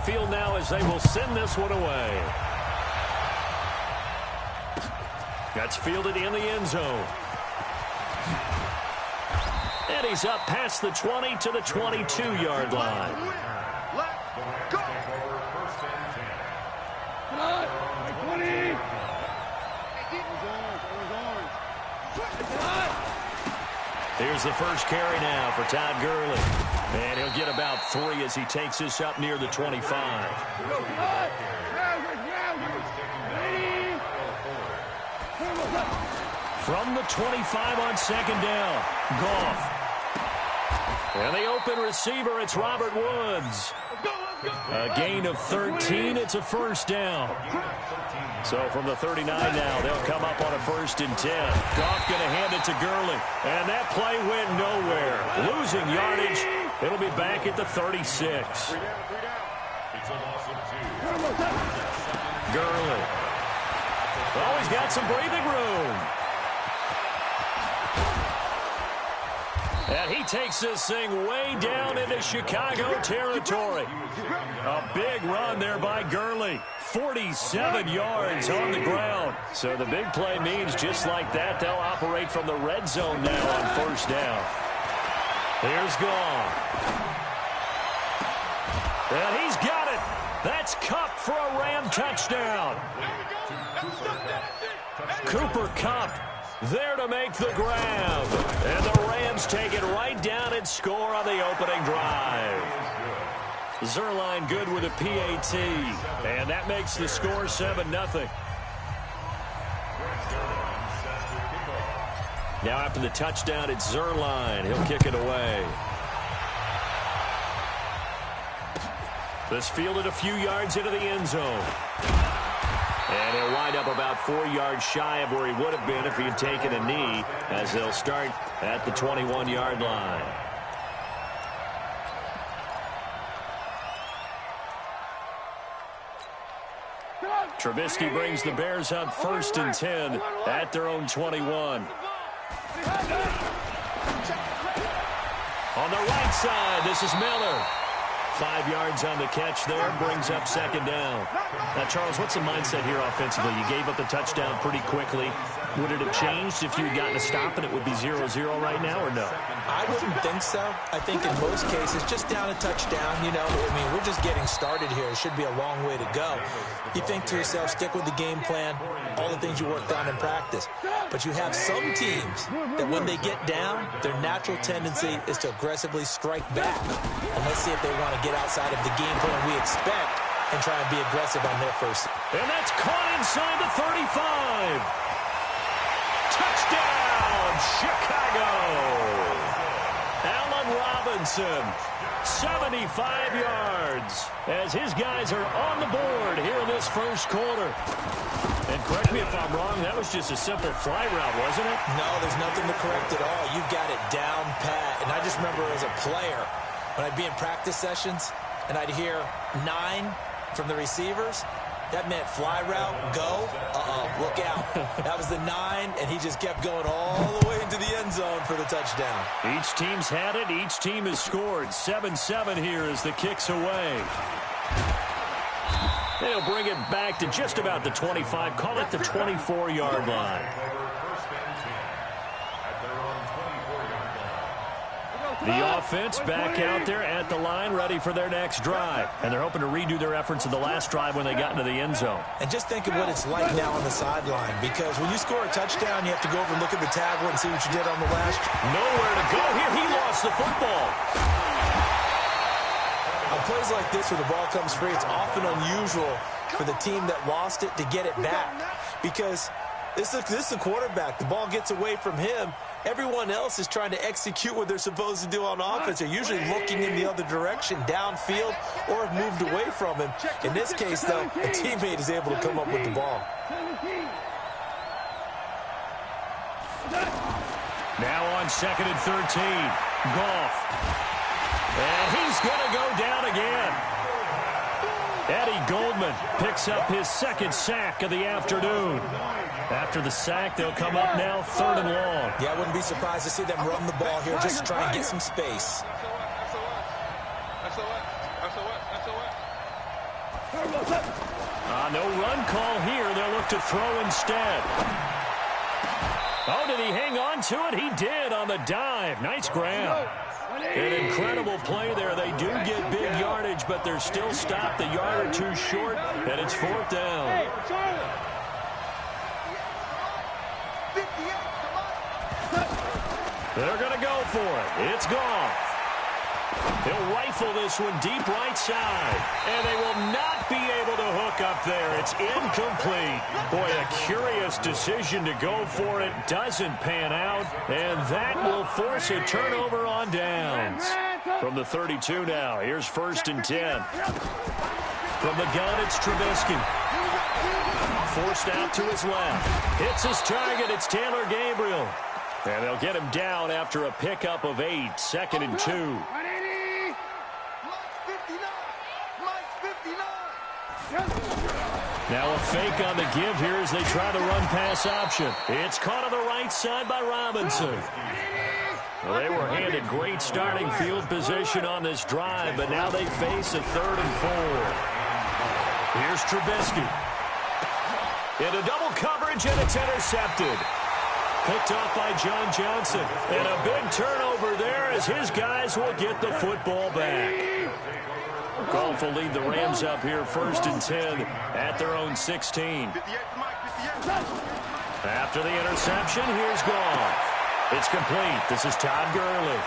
field now as they will send this one away. That's fielded in the end zone. And he's up past the 20 to the 22-yard line. Let's go. Here's the first carry now for Todd Gurley. And he'll get about 3 as he takes this up near the 25. From the 25 on second down, Goff. And the open receiver, it's Robert Woods. A gain of 13, it's a first down. So from the 39 now, they'll come up on a 1st and 10. Goff going to hand it to Gurley. And that play went nowhere. Losing yardage. It'll be back at the 36. Gurley. Oh, he's got some breathing room. And he takes this thing way down into Chicago territory. A big run there by Gurley. 47 yards on the ground. So the big play means just like that, they'll operate from the red zone now on 1st down. Here's Goff. And he's got it. That's Kupp for a Ram touchdown. Cooper Kupp there to make the grab. And the Rams take it right down and score on the opening drive. Zerline good with a PAT. And that makes the score 7-0. Now after the touchdown, it's Zerline. He'll kick it away. This fielded a few yards into the end zone. And he'll wind up about 4 yards shy of where he would have been if he had taken a knee, as they'll start at the 21-yard line. Trubisky brings the Bears up 1st and 10 at their own 21. On the right side, this is Miller. 5 yards on the catch there, brings up 2nd down. Now, Charles, what's the mindset here offensively? You gave up the touchdown pretty quickly. Would it have changed if you had gotten a stop and it would be 0-0 right now, or no? I wouldn't think so. I think in most cases, just down a touchdown, you know, I mean, we're just getting started here. It should be a long way to go. You think to yourself, stick with the game plan, all the things you worked on in practice. But you have some teams that when they get down, their natural tendency is to aggressively strike back. And let's see if they want to get outside of the game plan we expect and try and be aggressive on their first. And that's caught inside the 35. Touchdown, Chicago. Allen Robinson, 75 yards, as his guys are on the board here in this first quarter. And correct me if I'm wrong, that was just a simple fly route, wasn't it? No, there's nothing to correct at all. You've got it down pat. And I just remember as a player, when I'd be in practice sessions and I'd hear 9 from the receivers, that meant fly route, go, look out. That was the 9, and he just kept going all the way into the end zone for the touchdown. Each team's had it. Each team has scored. 7-7 here as the kick's away. They'll bring it back to just about the 25. Call it the 24-yard line. The offense back out there at the line, ready for their next drive. And they're hoping to redo their efforts in the last drive when they got into the end zone. And just think of what it's like now on the sideline, because when you score a touchdown, you have to go over and look at the tablet and see what you did on the last. Nowhere to go here. He lost the football. On plays like this where the ball comes free, it's often unusual for the team that lost it to get it back, because this is the quarterback. The ball gets away from him. Everyone else is trying to execute what they're supposed to do on offense. They're usually looking in the other direction, downfield, or have moved away from him. In this case, though, a teammate is able to come up with the ball. Now on 2nd and 13, Goff. And he's going to go down again. Eddie Goldman picks up his 2nd sack of the afternoon. After the sack, they'll come up now 3rd and long. Yeah, I wouldn't be surprised to see them run the ball here just to try and get some space. No run call here. They'll look to throw instead. Oh, did he hang on to it? He did on the dive. Nice grab. An incredible play there. They do get big yardage, but they're still stopped a yard or two short, and it's 4th down. They're going to go for it. It's Goff. He'll rifle this one deep right side, and they will not be able to hook up there. It's incomplete. Boy, a curious decision to go for it. Doesn't pan out, and that will force a turnover on downs. From the 32 now, here's 1st and 10. From the gun, it's Trubisky. Forced out to his left. Hits his target. It's Taylor Gabriel. And they'll get him down after a pickup of 8. 2nd and 2. Now a fake on the give here as they try the run-pass option. It's caught on the right side by Robinson. Well, they were handed great starting field position on this drive, but now they face a 3rd and 4. Here's Trubisky. Into double coverage, and it's intercepted. Picked off by John Johnson. And a big turnover there as his guys will get the football back. Goff will lead the Rams up here 1st and 10 at their own 16. After the interception, here's Goff. It's complete. This is Todd Gurley.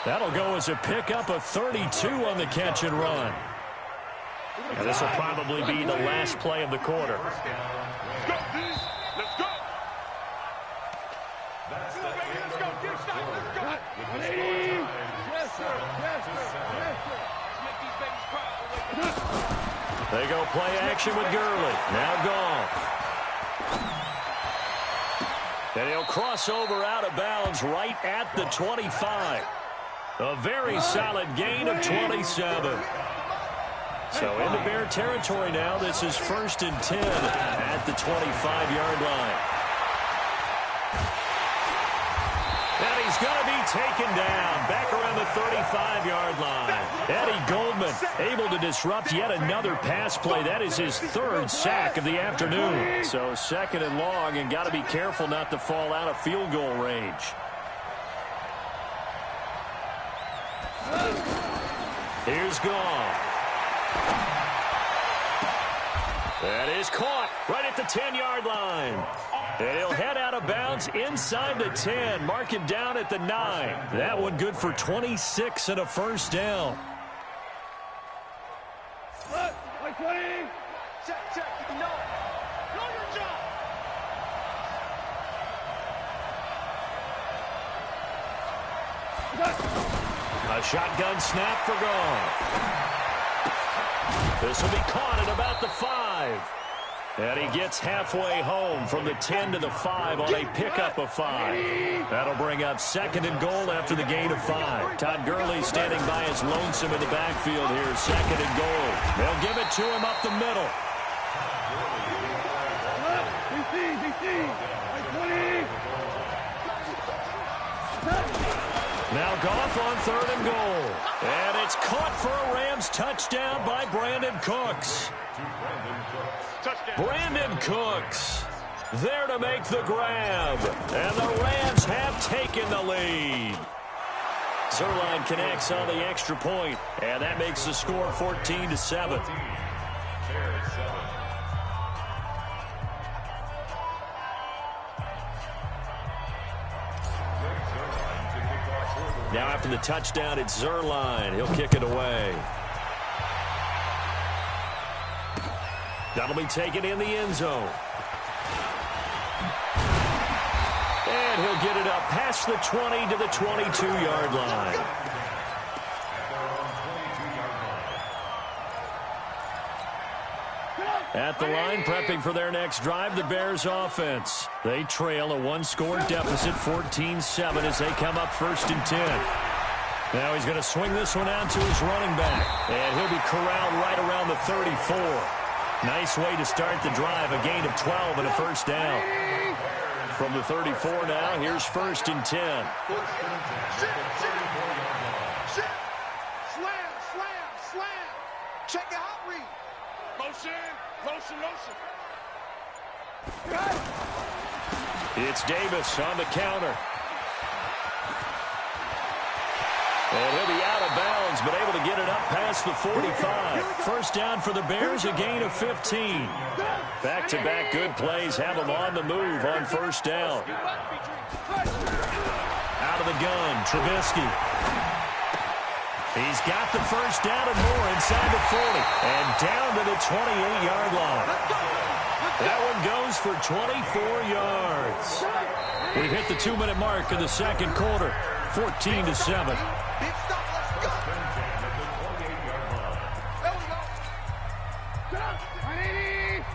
That'll go as a pickup of 32 on the catch and run. And this will probably be the last play of the quarter. They go play action with Gurley. Now Goff. And he'll cross over out of bounds right at the 25. A very solid gain of 27. So into Bear territory now. This is 1st and 10 at the 25-yard line. And he's going to be taken down back around the 35-yard line. Eddie Goldman able to disrupt yet another pass play. That is his 3rd sack of the afternoon. So 2nd and long, and got to be careful not to fall out of field goal range. Here's Goff. That is caught right at the 10-yard line. And he'll head out of bounds inside the 10. Mark him down at the 9. That one good for 26 and a 1st down. A shotgun snap for Goff. This will be caught at about the 5. And he gets halfway home from the 10 to the 5 on a pickup of 5. That'll bring up 2nd and goal after the gain of 5. Todd Gurley standing by his lonesome in the backfield here. 2nd and goal. They'll give it to him up the middle. Now Goff on 3rd and goal. And it's caught for a Rams touchdown by Brandon Cooks. Brandon Cooks there to make the grab. And the Rams have taken the lead. Zerline connects on the extra point, and that makes the score 14-7. Now after the touchdown, it's Zerline. He'll kick it away. That'll be taken in the end zone. And he'll get it up past the 20 to the 22-yard line. At the line, prepping for their next drive, the Bears offense. They trail a 1-score deficit, 14-7, as they come up 1st and 10. Now he's going to swing this one out to his running back. And he'll be corralled right around the 34. Nice way to start the drive, a gain of 12 and a 1st down. From the 34 now, here's 1st and 10. Check the hot read. Motion, motion, motion. It's Davis on the counter. And he'll be out of bounds, but able to get it up past the 45. First down for the Bears, a gain of 15. Back-to-back good plays have them on the move on first down. Out of the gun, Trubisky. He's got the first down and more inside the 40. And down to the 28-yard line. That one goes for 24 yards. We hit the 2-minute mark in the second quarter, 14-7. Big stop, let's go. There we go.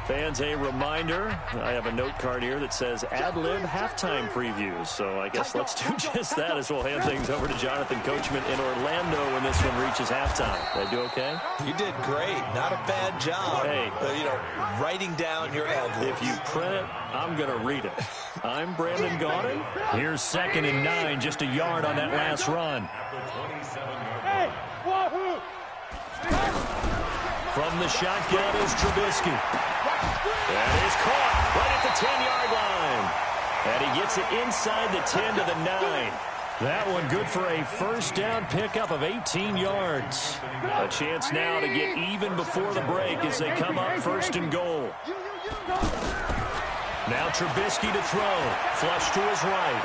Fans, a reminder, I have a note card here that says ad-lib halftime previews. So I guess let's do just that as we'll hand things over to Jonathan Coachman in Orlando when this one reaches halftime. Did I do okay? You did great. Not a bad job. Hey. Writing down your ad-libs. If you print it, I'm going to read it. I'm Brandon Gaudin. Here's 2nd and 9, just a yard on that last run. From the shotgun is Trubisky. That is caught right at the 10-yard line. And he gets it inside the 10 to the 9. That one good for a first down pickup of 18 yards. A chance now to get even before the break as they come up 1st and goal. Now Trubisky to throw. Flush to his right.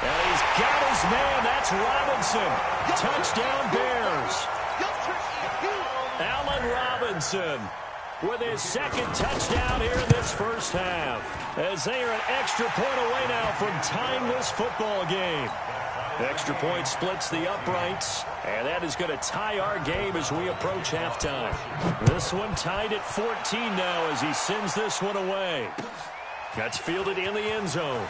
And he's got his man. That's Robinson. Touchdown Bears. Allen Robinson with his 2nd touchdown here in this first half. As they are an extra point away now from tying this football game. Extra point splits the uprights, and that is going to tie our game as we approach halftime. This one tied at 14 now as he sends this one away. That's fielded in the end zone.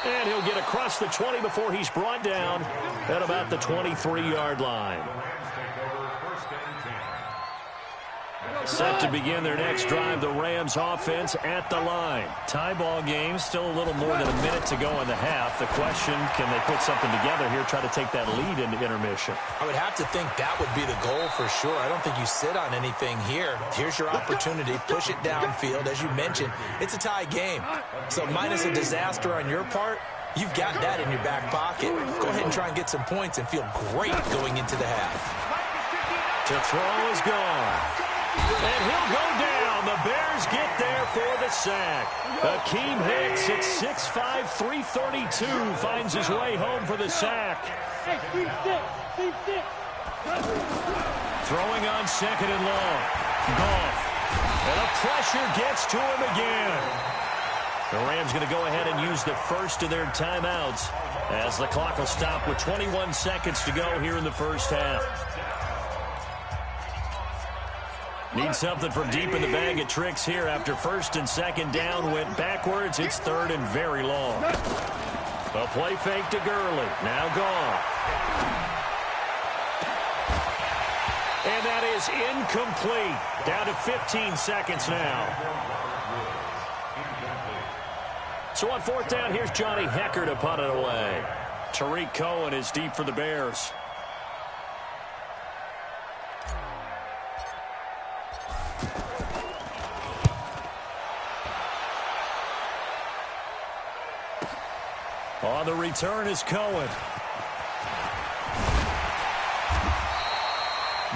And he'll get across the 20 before he's brought down at about the 23-yard line. Set to begin their next drive, the Rams offense at the line. Tie ball game, still a little more than a minute to go in the half. The question, can they put something together here, try to take that lead into intermission? I would have to think that would be the goal for sure. I don't think you sit on anything here. Here's your opportunity. Push it downfield. As you mentioned, it's a tie game. So minus a disaster on your part, you've got that in your back pocket. Go ahead and try and get some points and feel great going into the half. To throw is gone. And he'll go down. The Bears get there for the sack. Akeem Hicks at 6'5", 332 finds his way home for the sack. Throwing on 2nd and long. Goff. And the pressure gets to him again. The Rams going to go ahead and use the first of their timeouts as the clock will stop with 21 seconds to go here in the first half. Need something from deep in the bag of tricks here after 1st and 2nd down went backwards. It's 3rd and very long. A play fake to Gurley. Now gone. And that is incomplete. Down to 15 seconds now. So on 4th down, here's Johnny Hecker to punt it away. Tariq Cohen is deep for the Bears. On the return is Cohen.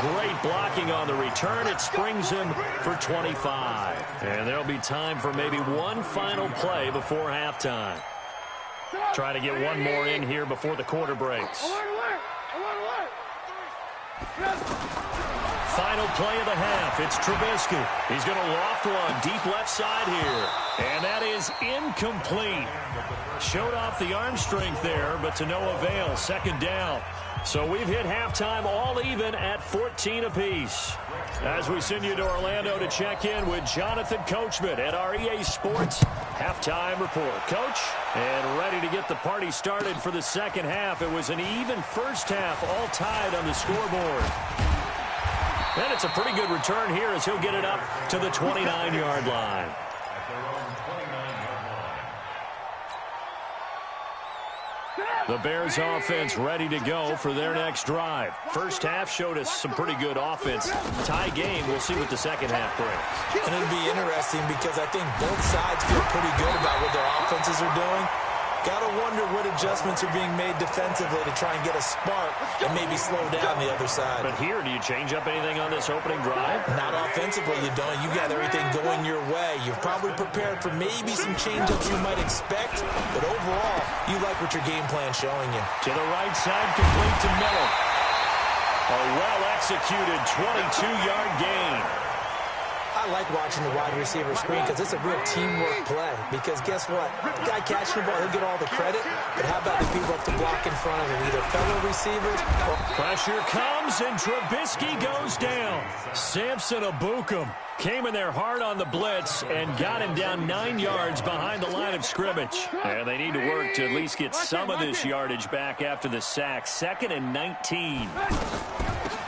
Great blocking on the return. It springs him for 25. And there'll be time for maybe one final play before halftime. Try to get one more in here before the quarter breaks. Final play of the half. It's Trubisky. He's going to loft one deep left side here. And that is incomplete. Showed off the arm strength there, but to no avail. 2nd down. So we've hit halftime all even at 14 apiece. As we send you to Orlando to check in with Jonathan Coachman at our EA Sports Halftime Report. Coach, and ready to get the party started for the second half. It was an even first half, all tied on the scoreboard. And it's a pretty good return here as he'll get it up to the 29-yard line. The Bears offense ready to go for their next drive. First half showed us some pretty good offense. Tie game, we'll see what the second half brings. And it'll be interesting because I think both sides feel pretty good about what their offenses are doing. Gotta wonder what adjustments are being made defensively to try and get a spark and maybe slow down the other side. But here, do you change up anything on this opening drive? Not offensively, you don't. You got everything going your way. You've probably prepared for maybe some change-ups you might expect, but overall, you like what your game plan's showing you. To the right side, complete to Miller. A well-executed 22-yard gain. I like watching the wide receiver screen because it's a real teamwork play. Because guess what? The guy catching the ball, he'll get all the credit. But how about the people up to block in front of him? Either fellow receivers or... Pressure comes, and Trubisky goes down. Samson Abukum came in there hard on the blitz and got him down 9 yards behind the line of scrimmage. And they need to work to at least get some of this yardage back after the sack. 2nd and 19.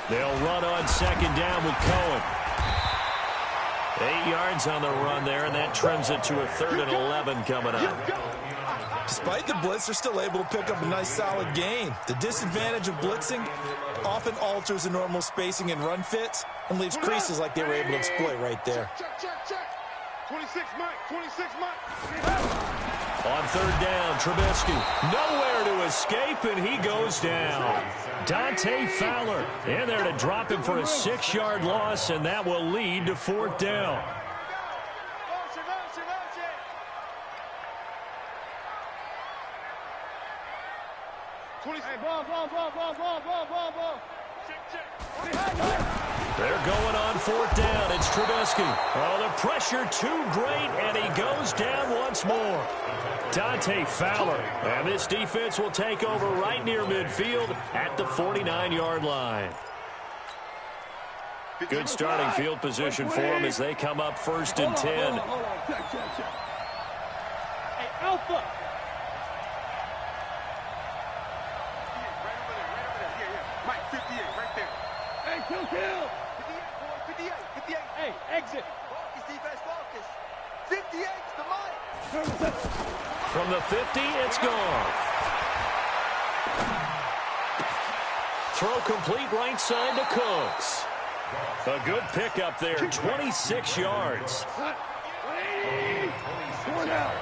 They'll run on second down with Cohen. 8 yards on the run there, and that trims it to a 3rd and 11 coming up. Despite the blitz, they're still able to pick up a nice solid gain. The disadvantage of blitzing often alters the normal spacing and run fits and leaves creases like they were able to exploit right there. 26 Mike, 26 Mike. On 3rd down, Trubisky nowhere to escape, and he goes down. Dante Fowler in there to drop him for a 6-yard loss, and that will lead to 4th down. They're going on 4th down. It's Trubisky. Oh, the pressure too great, and he goes down once more. Dante Fowler. And this defense will take over right near midfield at the 49-yard line. Good starting field position for them as they come up 1st and 10. Hey, Alpha. Mike, 58, right there. Hey, kill. 58, 58. Hey, exit. Focus, defense, focus. 58 to Mike. From the 50, it's gone. Throw complete right side to Cooks. A good pickup there, 26 yards. 180. 4 down.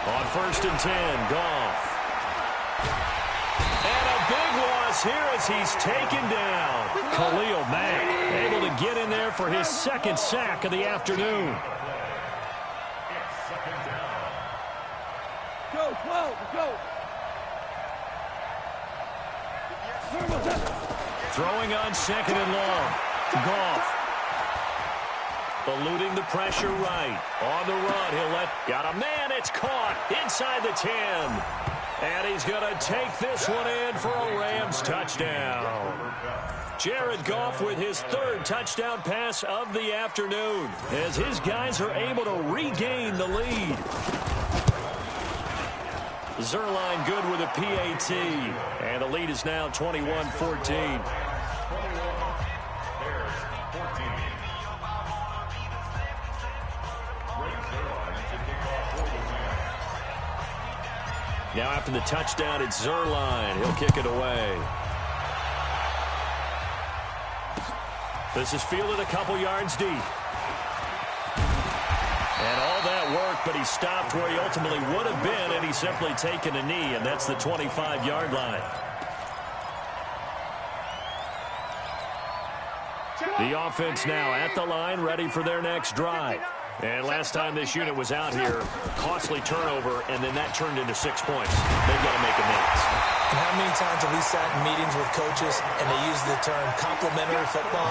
On 1st and 10, Goff. And a big loss here as he's taken down. Khalil Mack able to get in there for his 2nd sack of the afternoon. Go, 12, go. Throwing on 2nd and long. Goff. Eluding the pressure right. On the run, got a man, it's caught inside the 10. And he's going to take this one in for a Rams touchdown. Jared Goff with his 3rd touchdown pass of the afternoon as his guys are able to regain the lead. Zerline good with a PAT, and the lead is now 21-14. Now after the touchdown, it's Zerline. He'll kick it away. This is fielded a couple yards deep. And all that work, but he stopped where he ultimately would have been, and he's simply taken a knee, and that's the 25-yard line. The offense now at the line, ready for their next drive. And last time this unit was out here, costly turnover, and then that turned into 6 points. They've got to make amends. And how many times have we sat in meetings with coaches and they use the term complementary football?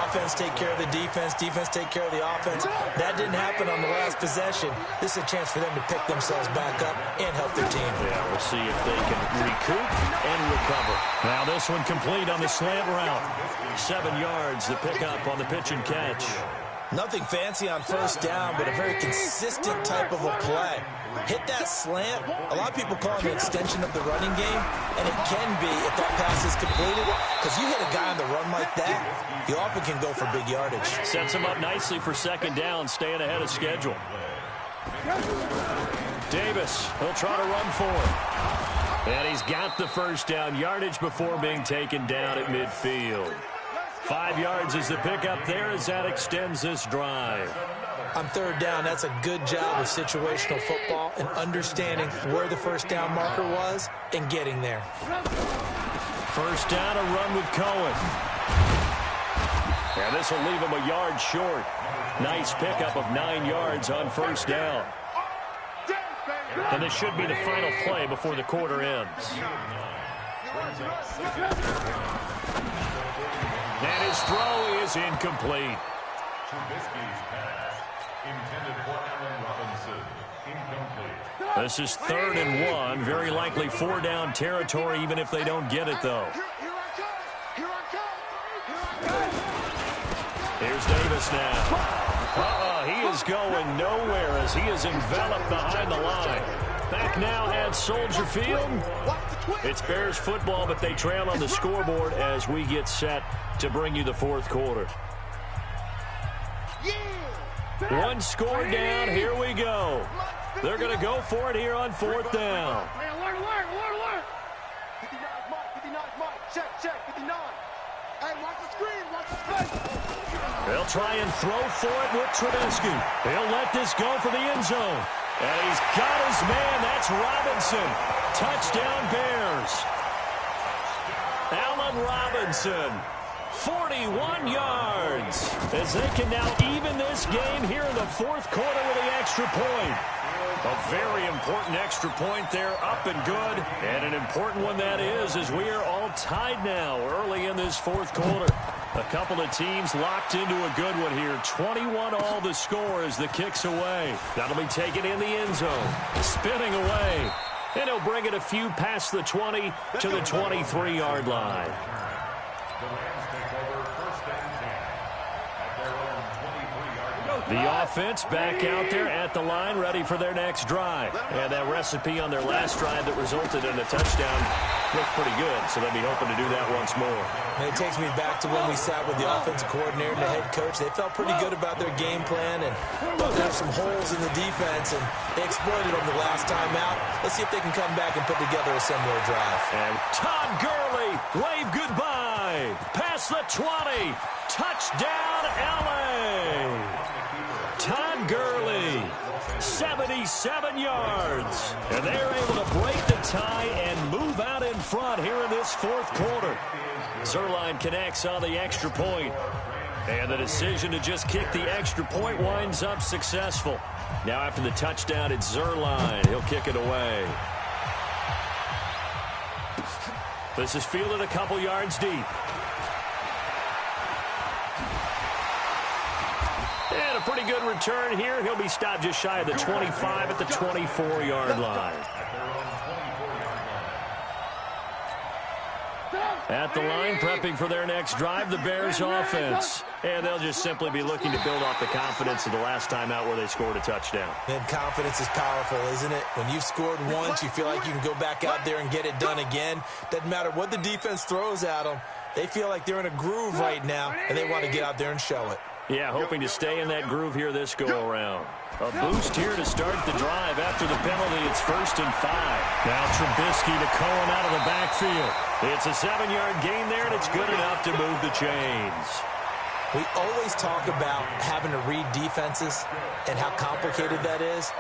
Offense take care of the defense, defense take care of the offense. That didn't happen on the last possession. This is a chance for them to pick themselves back up and help their team. Yeah, we'll see if they can recoup and recover. Now this one complete on the slant route. 7 yards, the pickup on the pitch and catch. Nothing fancy on 1st down, but a very consistent type of a play. Hit that slant. A lot of people call it an extension of the running game, and it can be if that pass is completed, because you hit a guy on the run like that, you often can go for big yardage. Sets him up nicely for 2nd down, staying ahead of schedule. Davis, he'll try to run for it. And he's got the first down yardage before being taken down at midfield. 5 yards is the pickup there as that extends this drive. On third down, that's a good job of situational football and understanding where the first down marker was and getting there. First down, a run with Cohen. And this will leave him a yard short. Nice pickup of 9 yards on first down. And this should be the final play before the quarter ends. And his throw is incomplete. This is 3rd and 1. Very likely 4-down territory, even if they don't get it, though. Here's Davis now. He is going nowhere as he is enveloped behind the line. Back now at Soldier Field. It's Bears football, but they trail on the scoreboard as we get set to bring you the fourth quarter. One score down. Here we go. They're going to go for it here on 4th down. 59 Mike. Check. 59. Hey, watch the screen. Watch the space. They'll try and throw for it with Trubisky. He'll let this go for the end zone. And he's got his man. That's Robinson. Touchdown Bears. Allen Robinson. 41 yards. As they can now even this game here in the fourth quarter with the extra point. A very important extra point there, up and good. And an important one that is, as we are all tied now early in this fourth quarter. A couple of teams locked into a good one here. 21 all the score as the kick's away. That'll be taken in the end zone. Spinning away. And he'll bring it a few past the 20 to the 23-yard line. The offense back out there at the line, ready for their next drive. And that recipe on their last drive that resulted in a touchdown looked pretty good, so they'll be hoping to do that once more. And it takes me back to when we sat with the offensive coordinator and the head coach. They felt pretty good about their game plan and thought there were some holes in the defense, and they exploited them the last time out. Let's see if they can come back and put together a similar drive. And Todd Gurley, wave goodbye. Past the 20. Touchdown, L.A. Todd Gurley, 77 yards. And they're able to break the tie and move out in front here in this fourth quarter. Zerline connects on the extra point. And the decision to just kick the extra point winds up successful. Now after the touchdown, it's Zerline. He'll kick it away. This is fielded a couple yards deep. And a pretty good return here. He'll be stopped just shy of the 25 at the 24-yard line. At the line, prepping for their next drive, the Bears offense. And they'll just simply be looking to build off the confidence of the last time out where they scored a touchdown. And confidence is powerful, isn't it? When you've scored once, you feel like you can go back out there and get it done again. Doesn't matter what the defense throws at them. They feel like they're in a groove right now, and they want to get out there and show it. Yeah, hoping to stay in that groove here this go-around. A boost here to start the drive after the penalty. It's 1st and 5. Now Trubisky to Cohen out of the backfield. It's a 7-yard gain there, and it's good enough to move the chains. We always talk about having to read defenses and how complicated that is.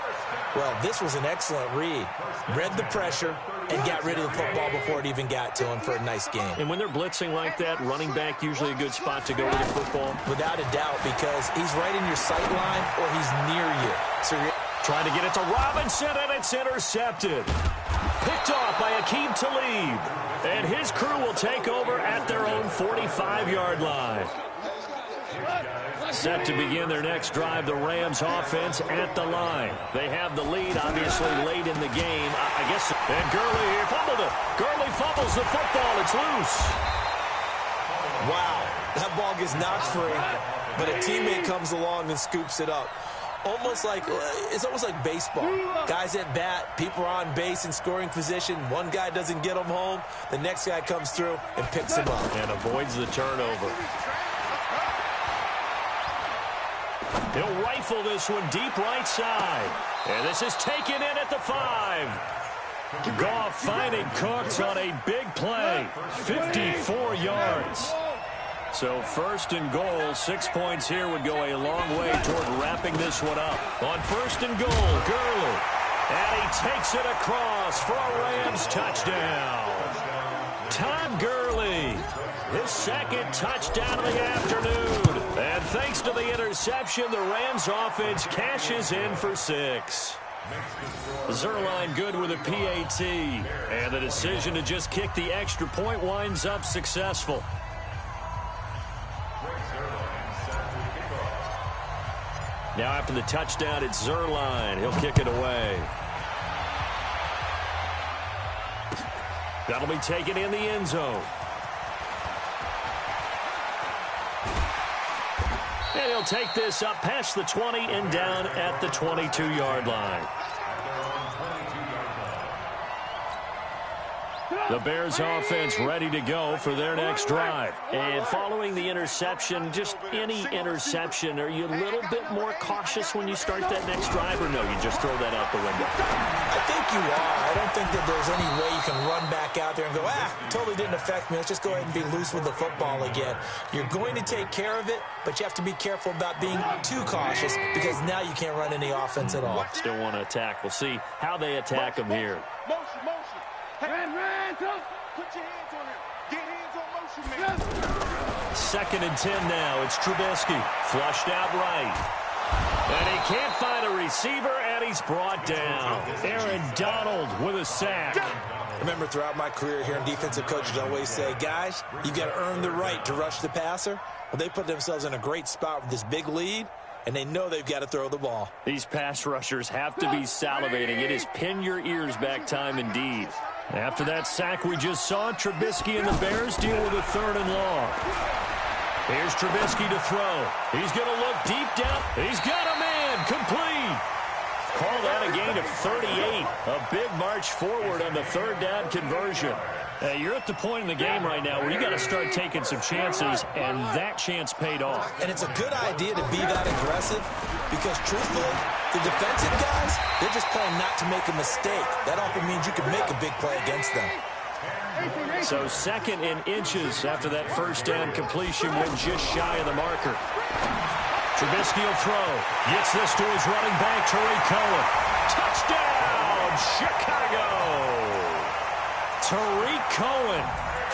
Well, this was an excellent read. Read the pressure and got rid of the football before it even got to him for a nice game. And when they're blitzing like that, running back usually a good spot to go with the football? Without a doubt, because he's right in your sight line or he's near you. So you're trying to get it to Robinson, and it's intercepted. Picked off by Aqib Talib. And his crew will take over at their own 45-yard line. Set to begin their next drive, the Rams offense at the line. They have the lead, obviously, late in the game. I guess. And Gurley here fumbled it. Gurley fumbles the football. It's loose. Wow. That ball gets knocked free, but a teammate comes along and scoops it up. It's almost like baseball. Guys at bat, people are on base in scoring position. One guy doesn't get them home. The next guy comes through and picks him up. And avoids the turnover. He'll rifle this one deep right side. And this is taken in at the 5. Goff finding Cooks on a big play. 54 yards. So first and goal, 6 points here would go a long way toward wrapping this one up. On first and goal, Gurley. And he takes it across for a Rams touchdown. Todd Gurley, his second touchdown of the afternoon. And thanks to the interception, the Rams offense cashes in for 6. Zerline good with a PAT. And the decision to just kick the extra point winds up successful. Now after the touchdown, it's Zerline. He'll kick it away. That'll be taken in the end zone. And he'll take this up past the 20 and down at the 22-yard line. The Bears offense ready to go for their next drive. And following the interception, just any interception, are you a little bit more cautious when you start that next drive, or no, you just throw that out the window? I think you are. I don't think that there's any way you can run back out there and go, totally didn't affect me. Let's just go ahead and be loose with the football again. You're going to take care of it, but you have to be careful about being too cautious because now you can't run any offense at all. Still want to attack. We'll see how they attack them here. Motion. Put your hands on him. Get hands on motion, man. 2nd and 10 now. It's Trubisky. Flushed out right. And he can't find a receiver, and he's brought down. Aaron Donald with a sack. Remember, throughout my career here in defensive coaches, I always say, guys, you got to earn the right to rush the passer. Well, they put themselves in a great spot with this big lead, and they know they've got to throw the ball. These pass rushers have to be salivating. It is pin your ears back time indeed. After that sack we just saw, Trubisky and the Bears deal with a 3rd and long. Here's Trubisky to throw. He's going to look deep down. He's got a man. Complete. Call that a gain of 38. A big march forward on the 3rd down conversion. You're at the point in the game right now where you got to start taking some chances, and that chance paid off. And it's a good idea to be that aggressive because, truthfully, the defensive guys, they're just playing not to make a mistake. That often means you can make a big play against them. So 2nd and inches after that first down completion went just shy of the marker. Trubisky will throw. Gets this to his running back, Tariq Cohen. Touchdown, Chicago! Tariq Cohen,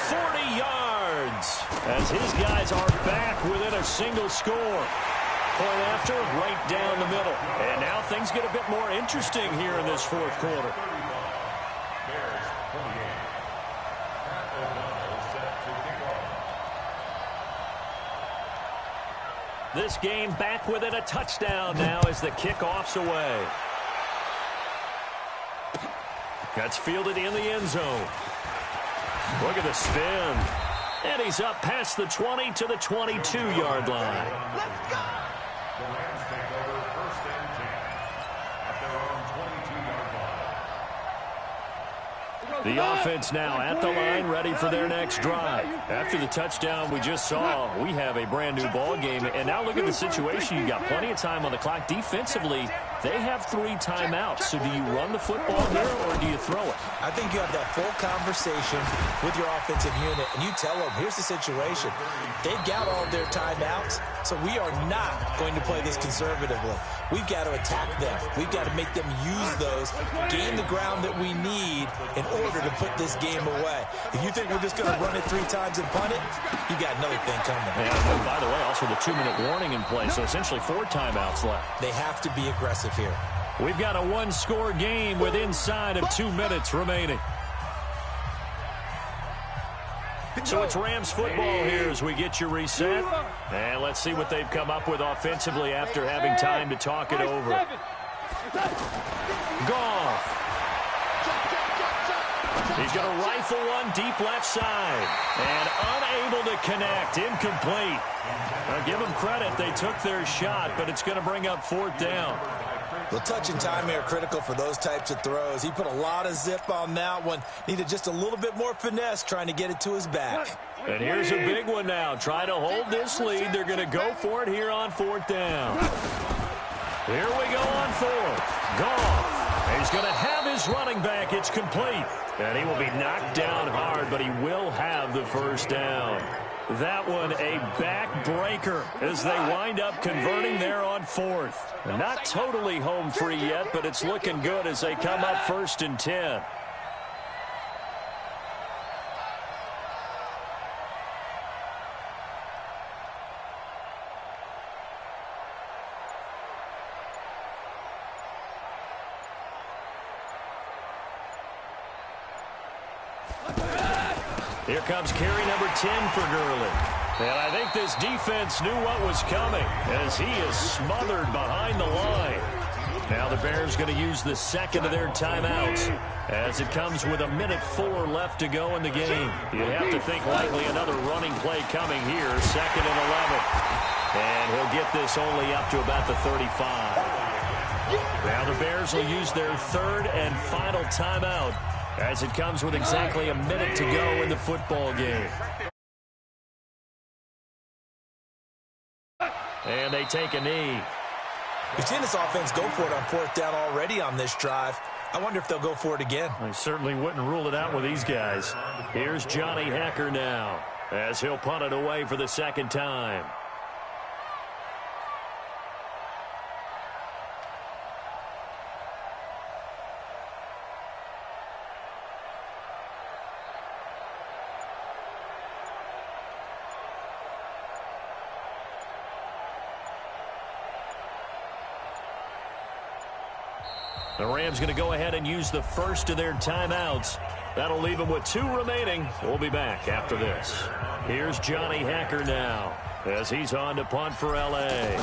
40 yards, as his guys are back within a single score. Point after, right down the middle. And now things get a bit more interesting here in this 4th quarter. This game back within a touchdown now as the kickoff's away. That's fielded in the end zone. Look at the spin. And he's up past the 20 to the 22-yard line. Let's go! The Rams take over 1st and 10 at their own 22-yard line. The offense now at the line, ready for their next drive. After the touchdown we just saw, we have a brand-new ball game. And now look at the situation. You've got plenty of time on the clock. Defensively, they have 3 timeouts. So do you run the football here or do you throw it? I think you have that full conversation with your offensive unit, and you tell them, here's the situation. They've got all their timeouts, so we are not going to play this conservatively. We've got to attack them. We've got to make them use those, gain the ground that we need in order to put this game away. If you think we're just going to run it 3 times and punt it, you got another thing coming. Yeah, and by the way, also the 2-minute warning in play, so essentially 4 timeouts left. They have to be aggressive here. We've got a 1-score game with inside of 2 minutes remaining. So it's Rams football here as we get you reset. And let's see what they've come up with offensively after having time to talk it over. Goff. He's going to rifle one deep left side. And unable to connect. Incomplete. Now give them credit. They took their shot, but it's going to bring up 4th down. Well, touch and timing are critical for those types of throws. He put a lot of zip on that one. Needed just a little bit more finesse trying to get it to his back. And here's a big one now. Trying to hold this lead. They're going to go for it here on 4th down. Here we go on 4th. Goff. He's going to have his running back. It's complete. And he will be knocked down hard, but he will have the first down. That one a backbreaker as they wind up converting there on 4th. Not totally home free yet, but it's looking good as they come up 1st and 10. Here comes carry number 10 for Gurley. And I think this defense knew what was coming as he is smothered behind the line. Now the Bears going to use the second of their timeouts as it comes with 1:04 left to go in the game. You'd have to think likely another running play coming here, 2nd and 11. And he'll get this only up to about the 35. Now the Bears will use their 3rd and final timeout as it comes with exactly a minute to go in the football game. And they take a knee. We've seen this offense go for it on 4th down already on this drive. I wonder if they'll go for it again. I certainly wouldn't rule it out with these guys. Here's Johnny Hacker now as he'll punt it away for the 2nd time. The Rams going to go ahead and use the first of their timeouts. That'll leave them with 2 remaining. We'll be back after this. Here's Johnny Hacker now as he's on to punt for L.A.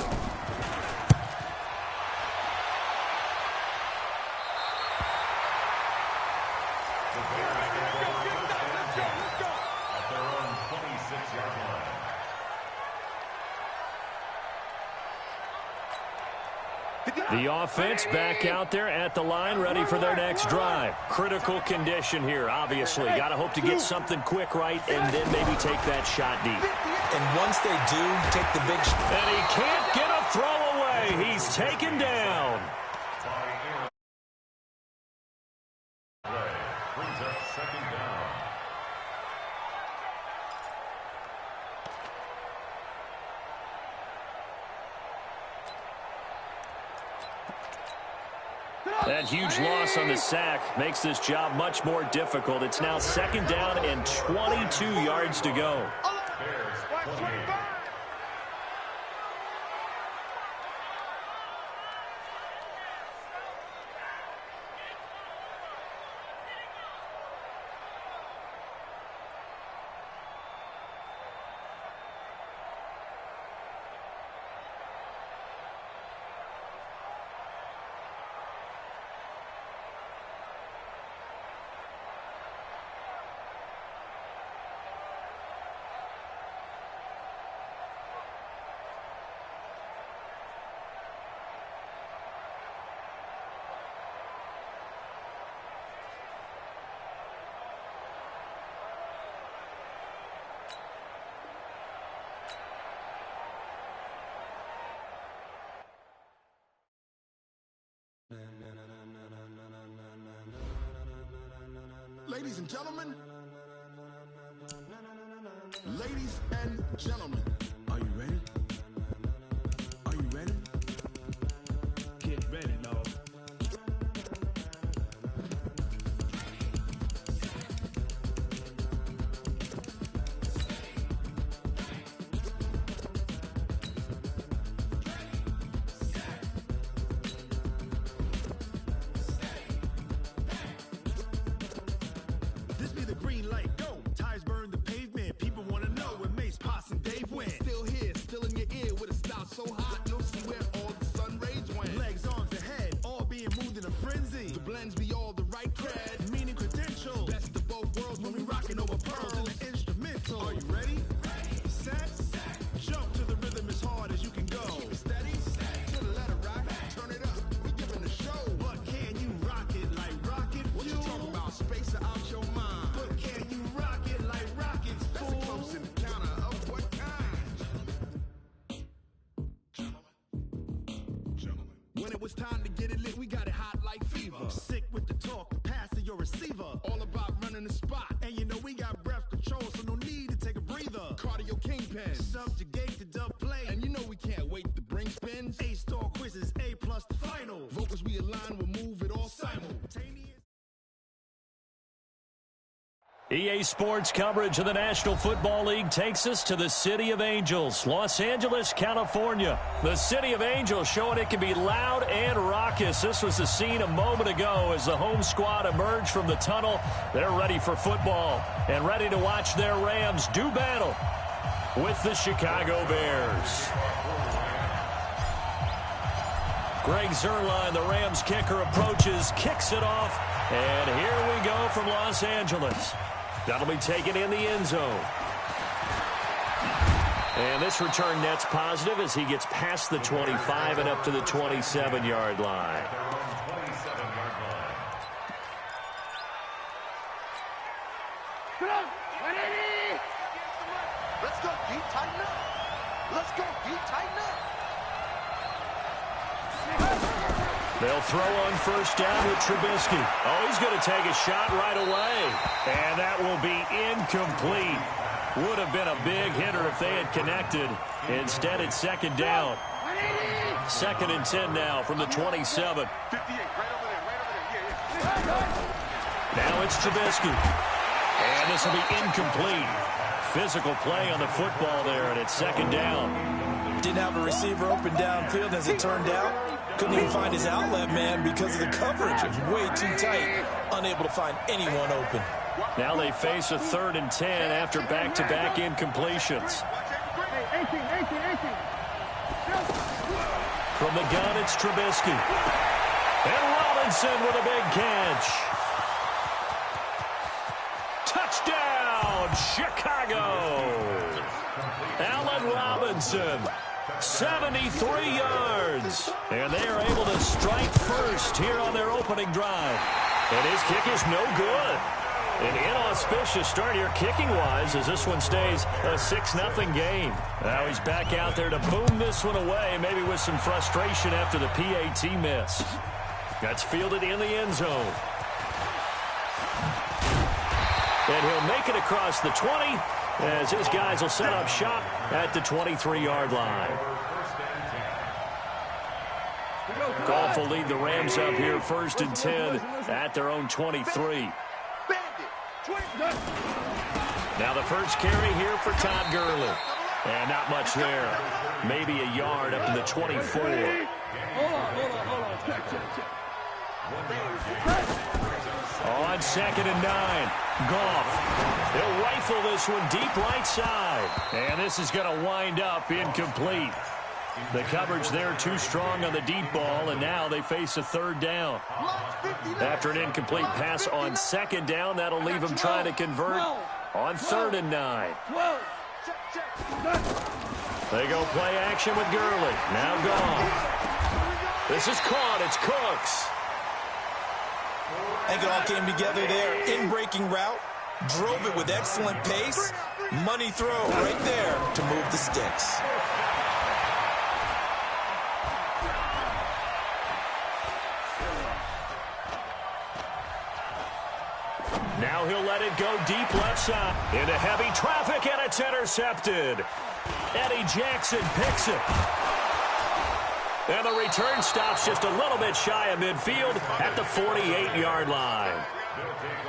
The offense back out there at the line, ready for their next drive. Critical condition here, obviously. Got to hope to get something quick right and then maybe take that shot deep. And once they do, take the big shot. And he can't get a throw away. He's taken down. Brings up 2nd down. That huge loss on the sack makes this job much more difficult. It's now 2nd down and 22 yards to go. Bears 28. Ladies and gentlemen, are you ready? Are you ready? Get ready, Lord. This be the green light, go. Tires burn the pavement. People want to know where Mace, Potts, and Dave went. Still here, still in your ear with a style so hot. You'll see where all the sun rays went. Legs, arms, and head, all being moved in a frenzy. The blends be all the right cred, meaning credentials. Best of both worlds when we rocking over pearls in the instrumental. Are you ready? Set, jump to the rhythm as hard as you can go. Keep it steady, to the letter rock. Turn it up, we giving When it was time to get it lit, we got it hot like fever. Sick with the talk, the pass to your receiver. All about running the spot. And you know we got breath control, so no need to take a breather. Cardio kingpin, subjugate the dub play. And you know we can't wait to bring spins. A-star quizzes, A+ the final. Vocals we align, we'll move it all simultaneous. EA Sports coverage of the National Football League takes us to the City of Angels, Los Angeles, California. The City of Angels showing it can be loud and raucous. This was the scene a moment ago as the home squad emerged from the tunnel. They're ready for football and ready to watch their Rams do battle with the Chicago Bears. Greg Zuerlein, the Rams kicker, approaches, kicks it off, and here we go from Los Angeles. That'll be taken in the end zone. And this return net's positive as he gets past the 25 and up to the 27-yard line. Let's go, deep, tighten up. Let's go, deep, tighten up. They'll throw on first down with Trubisky. Oh, he's going to take a shot right away. And that will be incomplete. Would have been a big hitter if they had connected. Instead, it's second down. 2nd and 10 now from the 27. 58, right over there, Now it's Trubisky. And this will be incomplete. Physical play on the football there, and it's second down. Didn't have a receiver open downfield as it turned out. Couldn't even find his outlet man because of the coverage. It was way too tight. Unable to find anyone open. Now they face a 3rd and 10 after back-to-back incompletions. From the gun, it's Trubisky. And Robinson with a big catch. Touchdown, Chicago! Allen Robinson. 73 yards. And they are able to strike first here on their opening drive. And his kick is no good. An inauspicious start here kicking-wise as this one stays a 6-0 game. Now he's back out there to boom this one away, maybe with some frustration after the PAT miss. That's fielded in the end zone. And he'll make it across the 20 as his guys will set up shop at the 23-yard line. Goff will lead the Rams up here 1st and 10 at their own 23. Now the first carry here for Todd Gurley. And not much there. Maybe a yard up to the 24. Hold on. On 2nd and 9. Goff. He'll rifle this one deep right side. And this is going to wind up incomplete. The coverage there too strong on the deep ball, and now they face a 3rd down. After an incomplete pass on 2nd down, that'll leave them trying to convert on 3rd and 9. They go play action with Gurley. Now Goff. This is caught. It's Cooks. I think it all came together there. In-breaking route. Drove it with excellent pace. Money throw right there to move the sticks. Now he'll let it go deep left side. Into heavy traffic, and it's intercepted. Eddie Jackson picks it. And the return stops just a little bit shy of midfield at the 48-yard line.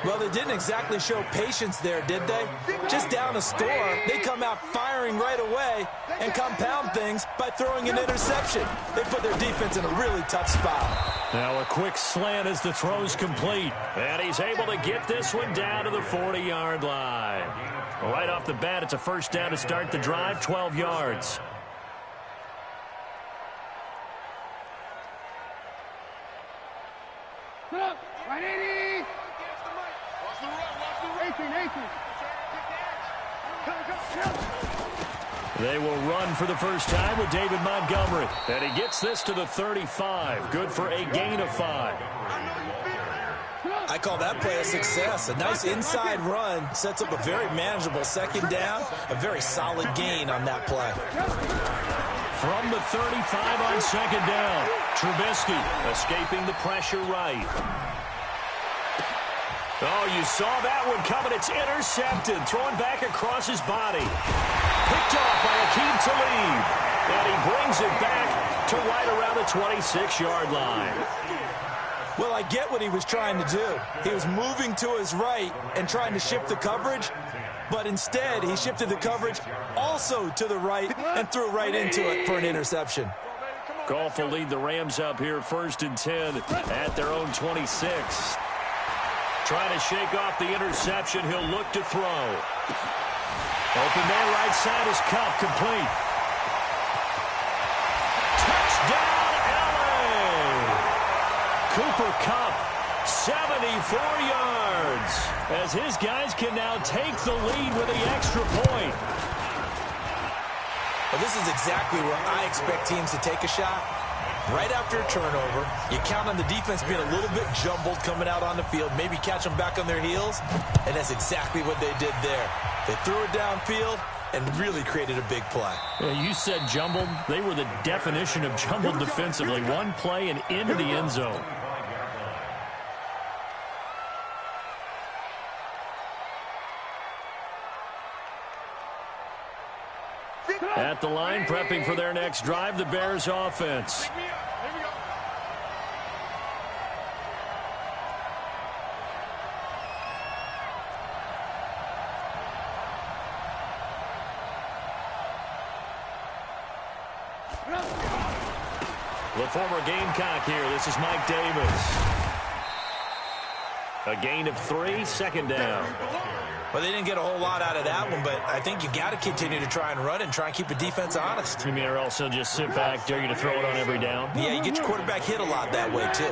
Well, they didn't exactly show patience there, did they? Just down a score, they come out firing right away and compound things by throwing an interception. They put their defense in a really tough spot. Now a quick slant as the throw's complete. And he's able to get this one down to the 40-yard line. Right off the bat, it's a first down to start the drive, 12 yards. Right, 80. Watch the run. 18. They will run for the first time with David Montgomery. And he gets this to the 35. Good for a gain of 5. I call that play a success. A nice inside run sets up a very manageable 2nd down. A very solid gain on that play. From the 35 on second down. Trubisky escaping the pressure right. Oh, you saw that one coming. It's intercepted. Throwing back across his body. Picked off by Akeem Talib. And he brings it back to right around the 26-yard line. Well, I get what he was trying to do. He was moving to his right and trying to shift the coverage, but instead he shifted the coverage also to the right and threw right into it for an interception. Goff will lead the Rams up here 1st and 10 at their own 26. Trying to shake off the interception. He'll look to throw. Open man right side is Kupp, complete. Touchdown, LA! Cooper Kupp, 74 yards, as his guys can now take the lead with the extra point. Well, this is exactly where I expect teams to take a shot. Right after a turnover, you count on the defense being a little bit jumbled coming out on the field, maybe catch them back on their heels, and that's exactly what they did there. They threw it downfield and really created a big play. Yeah, you said jumbled. They were the definition of jumbled defensively. One play and into the end zone. At the line, prepping for their next drive, the Bears offense. The former Gamecock here. This is Mike Davis. A gain of 3, second down. Well, they didn't get a whole lot out of that one, but I think you got to continue to try and run and try and keep the defense honest. You mean or also just sit back, dare you to throw it on every down? Yeah, you get your quarterback hit a lot that way, too.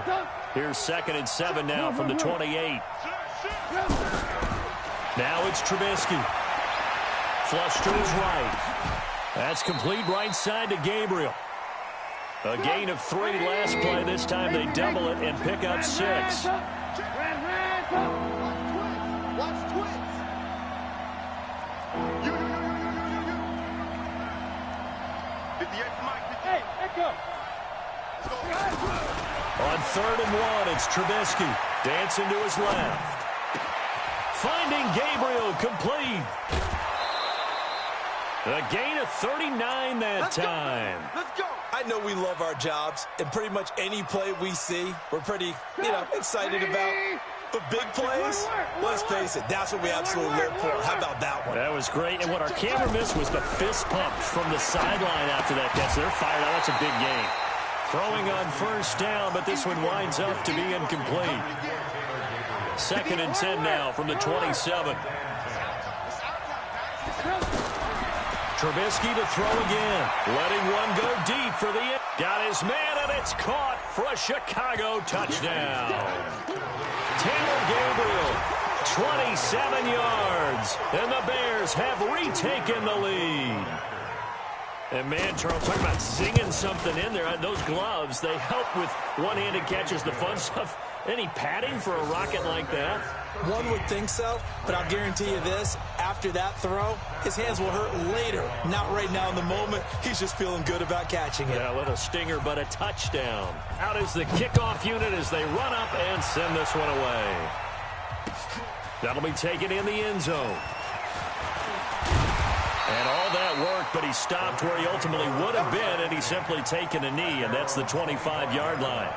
Here's 2nd and 7 now from the 28. Now it's Trubisky. Flush to his right. That's complete right side to Gabriel. A gain of 3 last play. This time they double it and pick up 6. Watch twins. You. 58 for Mike. Hey, echo. On 3rd and 1, it's Trubisky. Dancing to his left. Finding Gabriel, complete. A gain of 39 that time. Let's go. I know we love our jobs, and pretty much any play we see, we're pretty, excited about. But big plays, let's face it, that's what we absolutely live for. How about that one? That was great. And what our camera missed was the fist pump from the sideline after that catch. They're fired out. That's a big gain. Throwing on 1st down, but this one winds up to be incomplete. 2nd and 10 now from the 27. Trubisky to throw again. Letting one go deep for the... Got his man, and it's caught for a Chicago touchdown. Taylor Gabriel, 27 yards, and the Bears have retaken the lead. And man, Charles, talking about singing something in there. Those gloves, they help with one-handed catches, the fun stuff. Any padding for a rocket like that? One would think so, but I'll guarantee you this. After that throw, his hands will hurt later. Not right now in the moment. He's just feeling good about catching it. Yeah, a little stinger, but a touchdown. Out is the kickoff unit as they run up and send this one away. That'll be taken in the end zone. And all that work, but he stopped where he ultimately would have been, and he's simply taken a knee, and that's the 25-yard line.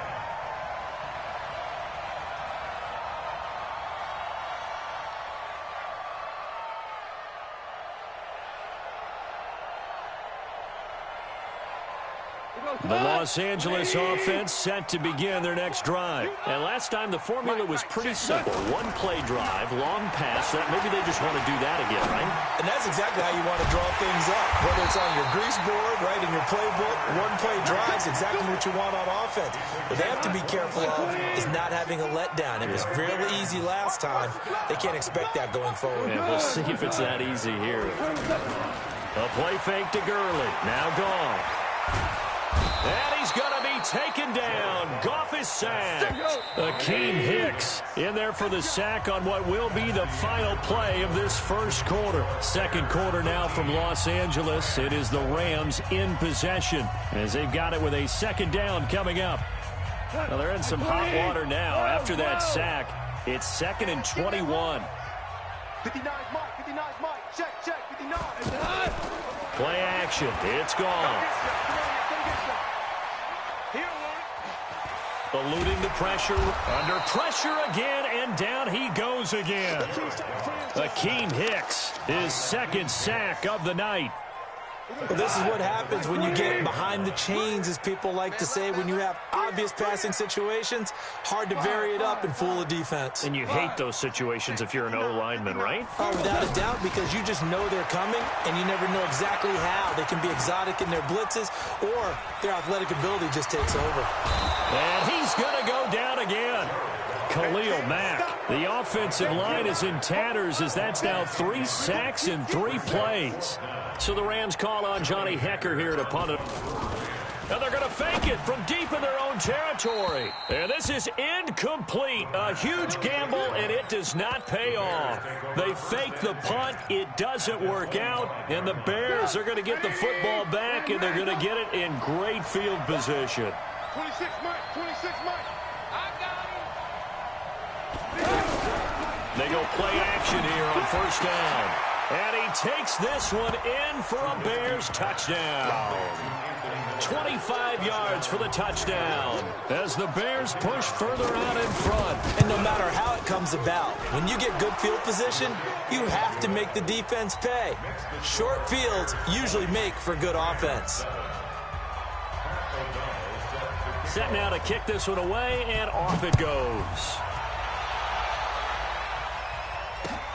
The Los Angeles offense set to begin their next drive. And last time the formula was pretty simple. One-play drive, long pass. That maybe they just want to do that again, right? And that's exactly how you want to draw things up. Whether it's on your grease board, right, in your playbook, one-play drives, exactly what you want on offense. What they have to be careful of is not having a letdown. It was fairly easy last time. They can't expect that going forward. And we'll see if it's that easy here. A play fake to Gurley. Now Goff. And he's going to be taken down. Goff is sacked. Akeem Hicks in there for the sack on what will be the final play of this first quarter. Second quarter now from Los Angeles. It is the Rams in possession as they've got it with a second down coming up. Well, they're in some hot water now after that sack. It's 2nd and 21. 59 Mike, 59 Mike, check, 59. Play action, it's gone. Eluding the pressure, under pressure again, and down he goes again. Akeem Hicks, his second sack of the night. Well, this is what happens when you get behind the chains, as people like to say. When you have obvious passing situations, hard to vary it up and fool a defense. And you hate those situations if you're an O-lineman, right? Oh, without a doubt, because you just know they're coming, and you never know exactly how. They can be exotic in their blitzes, or their athletic ability just takes over. And he's going to go down again. Khalil Mack. The offensive line is in tatters as that's now 3 sacks in 3 plays. So the Rams call on Johnny Hecker here to punt it. And they're going to fake it from deep in their own territory. And this is incomplete. A huge gamble, and it does not pay off. They fake the punt. It doesn't work out. And the Bears are going to get the football back, and they're going to get it in great field position. 26 Mike, 26 Mike. They go play action here on first down. And he takes this one in for a Bears touchdown. 25 yards for the touchdown as the Bears push further out in front. And no matter how it comes about, when you get good field position, you have to make the defense pay. Short fields usually make for good offense. Set now to kick this one away, and off it goes.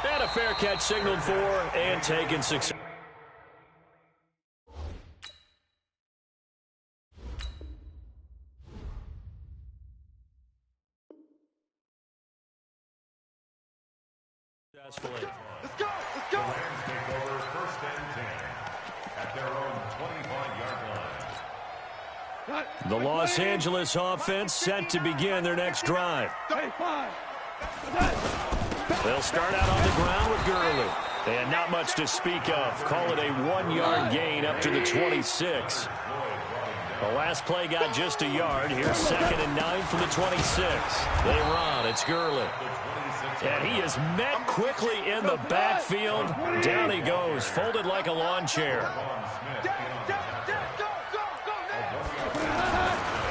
And a fair catch signaled for and taken success. Successfully. Let's go, let's go. Rams take over 1st and 10 at their own 25-yard line. The Los Angeles offense set to begin their next drive. They'll start out on the ground with Gurley. And not much to speak of. Call it a 1-yard gain up to the 26. The last play got just a yard. Here's 2nd and 9 from the 26. They run. It's Gurley. And he is met quickly in the backfield. Down he goes, folded like a lawn chair.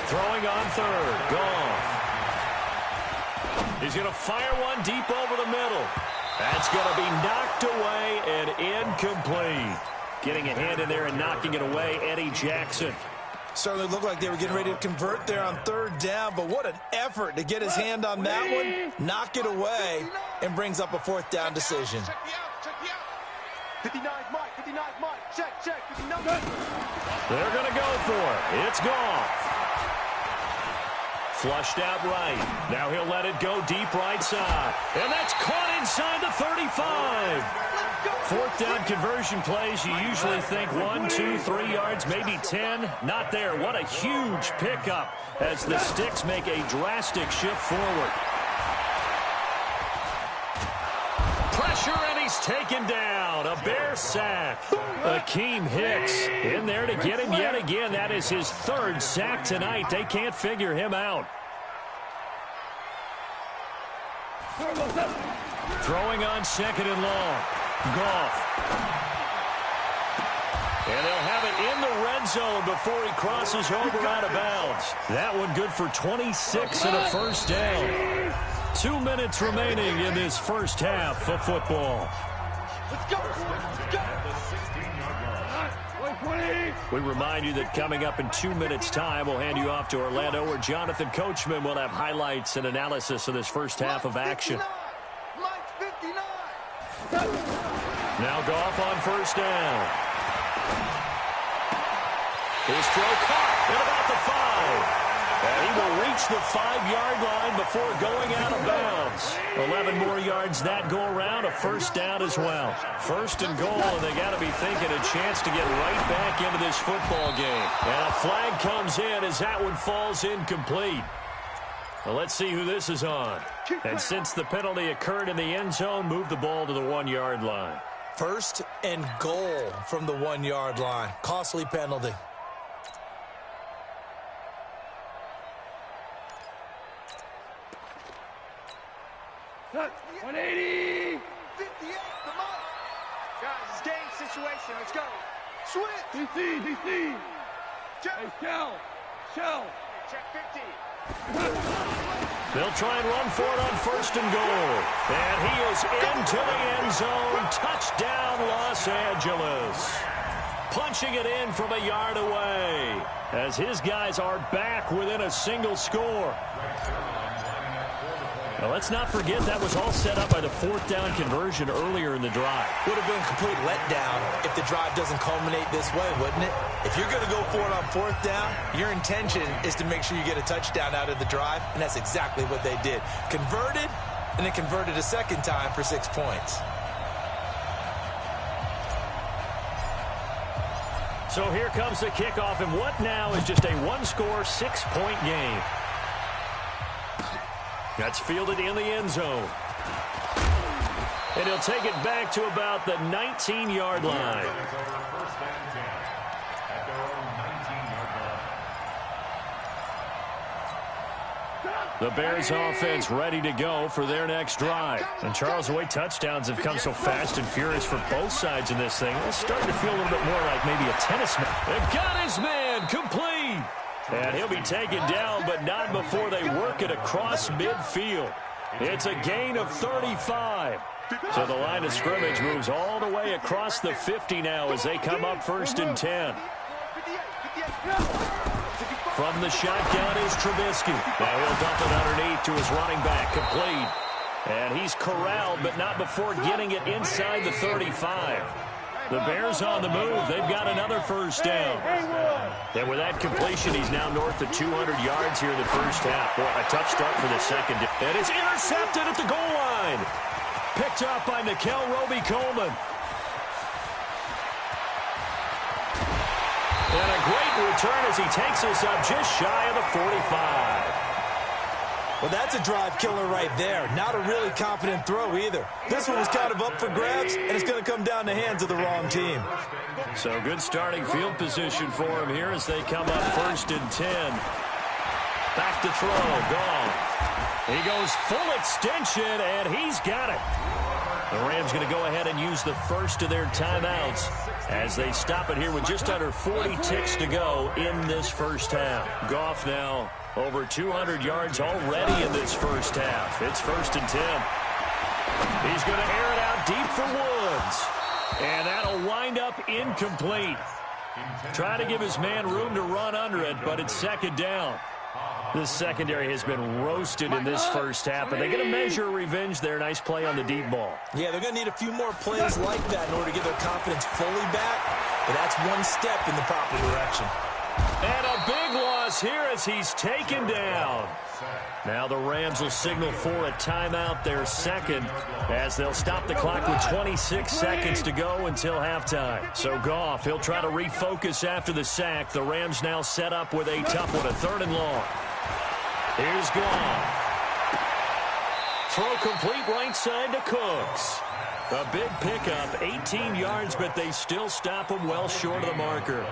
Throwing on 3rd. Goff. He's going to fire one deep over the middle. That's going to be knocked away and incomplete. Getting a hand in there and knocking it away, Eddie Jackson. Certainly looked like they were getting ready to convert there on 3rd down, but what an effort to get his hand on that one, knock it away, and brings up a 4th down decision. Check me out. 59 Mike, 59 Mike, check, 59. They're going to go for it. It's Goff. Flushed out right. Now he'll let it go deep right side. And that's caught inside the 35. 4th down conversion plays, you usually think 1, 2, 3 yards, maybe 10. Not there. What a huge pickup as the Sticks make a drastic shift forward. Pressure, and he's taken down. A Bear sack. Akeem Hicks in there to get him yet again. That is his 3rd sack tonight. They can't figure him out. Throwing on 2nd and long. Goff. And they'll have it in the red zone before he crosses over out of bounds. That one good for 26 and a first down. 2 minutes remaining in this first half of football. Let's go. We remind you that coming up in 2 minutes' time, we'll hand you off to Orlando, where Jonathan Coachman will have highlights and analysis of this first half of action. Mike 59. Now Goff on first down. His throw caught at about the 5. And he will reach the 5-yard line before going out of bounds. 11 more yards that go around, a first down as well. First and goal, and they got to be thinking a chance to get right back into this football game. And a flag comes in as that one falls incomplete. Well, let's see who this is on. And since the penalty occurred in the end zone, move the ball to the 1-yard line. First and goal from the 1-yard line. Costly penalty. Cut. 180. 58, the mark. Guys, it's game situation. Let's go. Switch. DC. Check. Hey, shell. Check 50. They'll try and run for it on first and goal. And he is into the end zone. Touchdown, Los Angeles. Punching it in from a yard away as his guys are back within a single score. Now, let's not forget that was all set up by the 4th down conversion earlier in the drive. Would have been a complete letdown if the drive doesn't culminate this way, wouldn't it? If you're going to go for it on 4th down, your intention is to make sure you get a touchdown out of the drive, and that's exactly what they did. Converted, and then converted a second time for 6 points. So here comes the kickoff, and what now is just a one-score, 6-point game. That's fielded in the end zone. And he'll take it back to about the 19-yard line. The Bears offense ready to go for their next drive. And Charles, the way touchdowns have come so fast and furious for both sides in this thing, it's starting to feel a little bit more like maybe a tennis match. They've got his man complete. And he'll be taken down, but not before they work it across midfield. It's a gain of 35. So the line of scrimmage moves all the way across the 50 now as they come up 1st and 10. From the shotgun is Trubisky. Now he'll dump it underneath to his running back, complete. And he's corralled, but not before getting it inside the 35. The Bears on the move. They've got another first down. And with that completion, he's now north of 200 yards here in the first half. Boy, a tough start for the second. And it's intercepted at the goal line. Picked up by Nikel Roby-Coleman. And a great return as he takes us up just shy of the 45. Well, that's a drive killer right there. Not a really confident throw either. This one was kind of up for grabs, and it's going to come down the hands of the wrong team. So good starting field position for him here as they come up 1st and 10. Back to throw. Goff. He goes full extension, and he's got it. The Rams going to go ahead and use the first of their timeouts as they stop it here with just under 40 ticks to go in this first half. Goff now over 200 yards already in this first half. It's 1st and 10. He's going to air it out deep for Woods. And that'll wind up incomplete. Trying to give his man room to run under it, but it's 2nd down. This secondary has been roasted in this first half, and they're going to measure revenge there. Nice play on the deep ball. Yeah, they're going to need a few more plays like that in order to get their confidence fully back, but that's one step in the proper direction. And a big loss here as he's taken down. Now the Rams will signal for a timeout, their second, as they'll stop the clock with 26 seconds to go until halftime. So Goff, he'll try to refocus after the sack. The Rams now set up with a tough one, a 3rd and long. Here's Goff. Throw complete right side to Cooks. A big pickup, 18 yards, but they still stop him well short of the marker.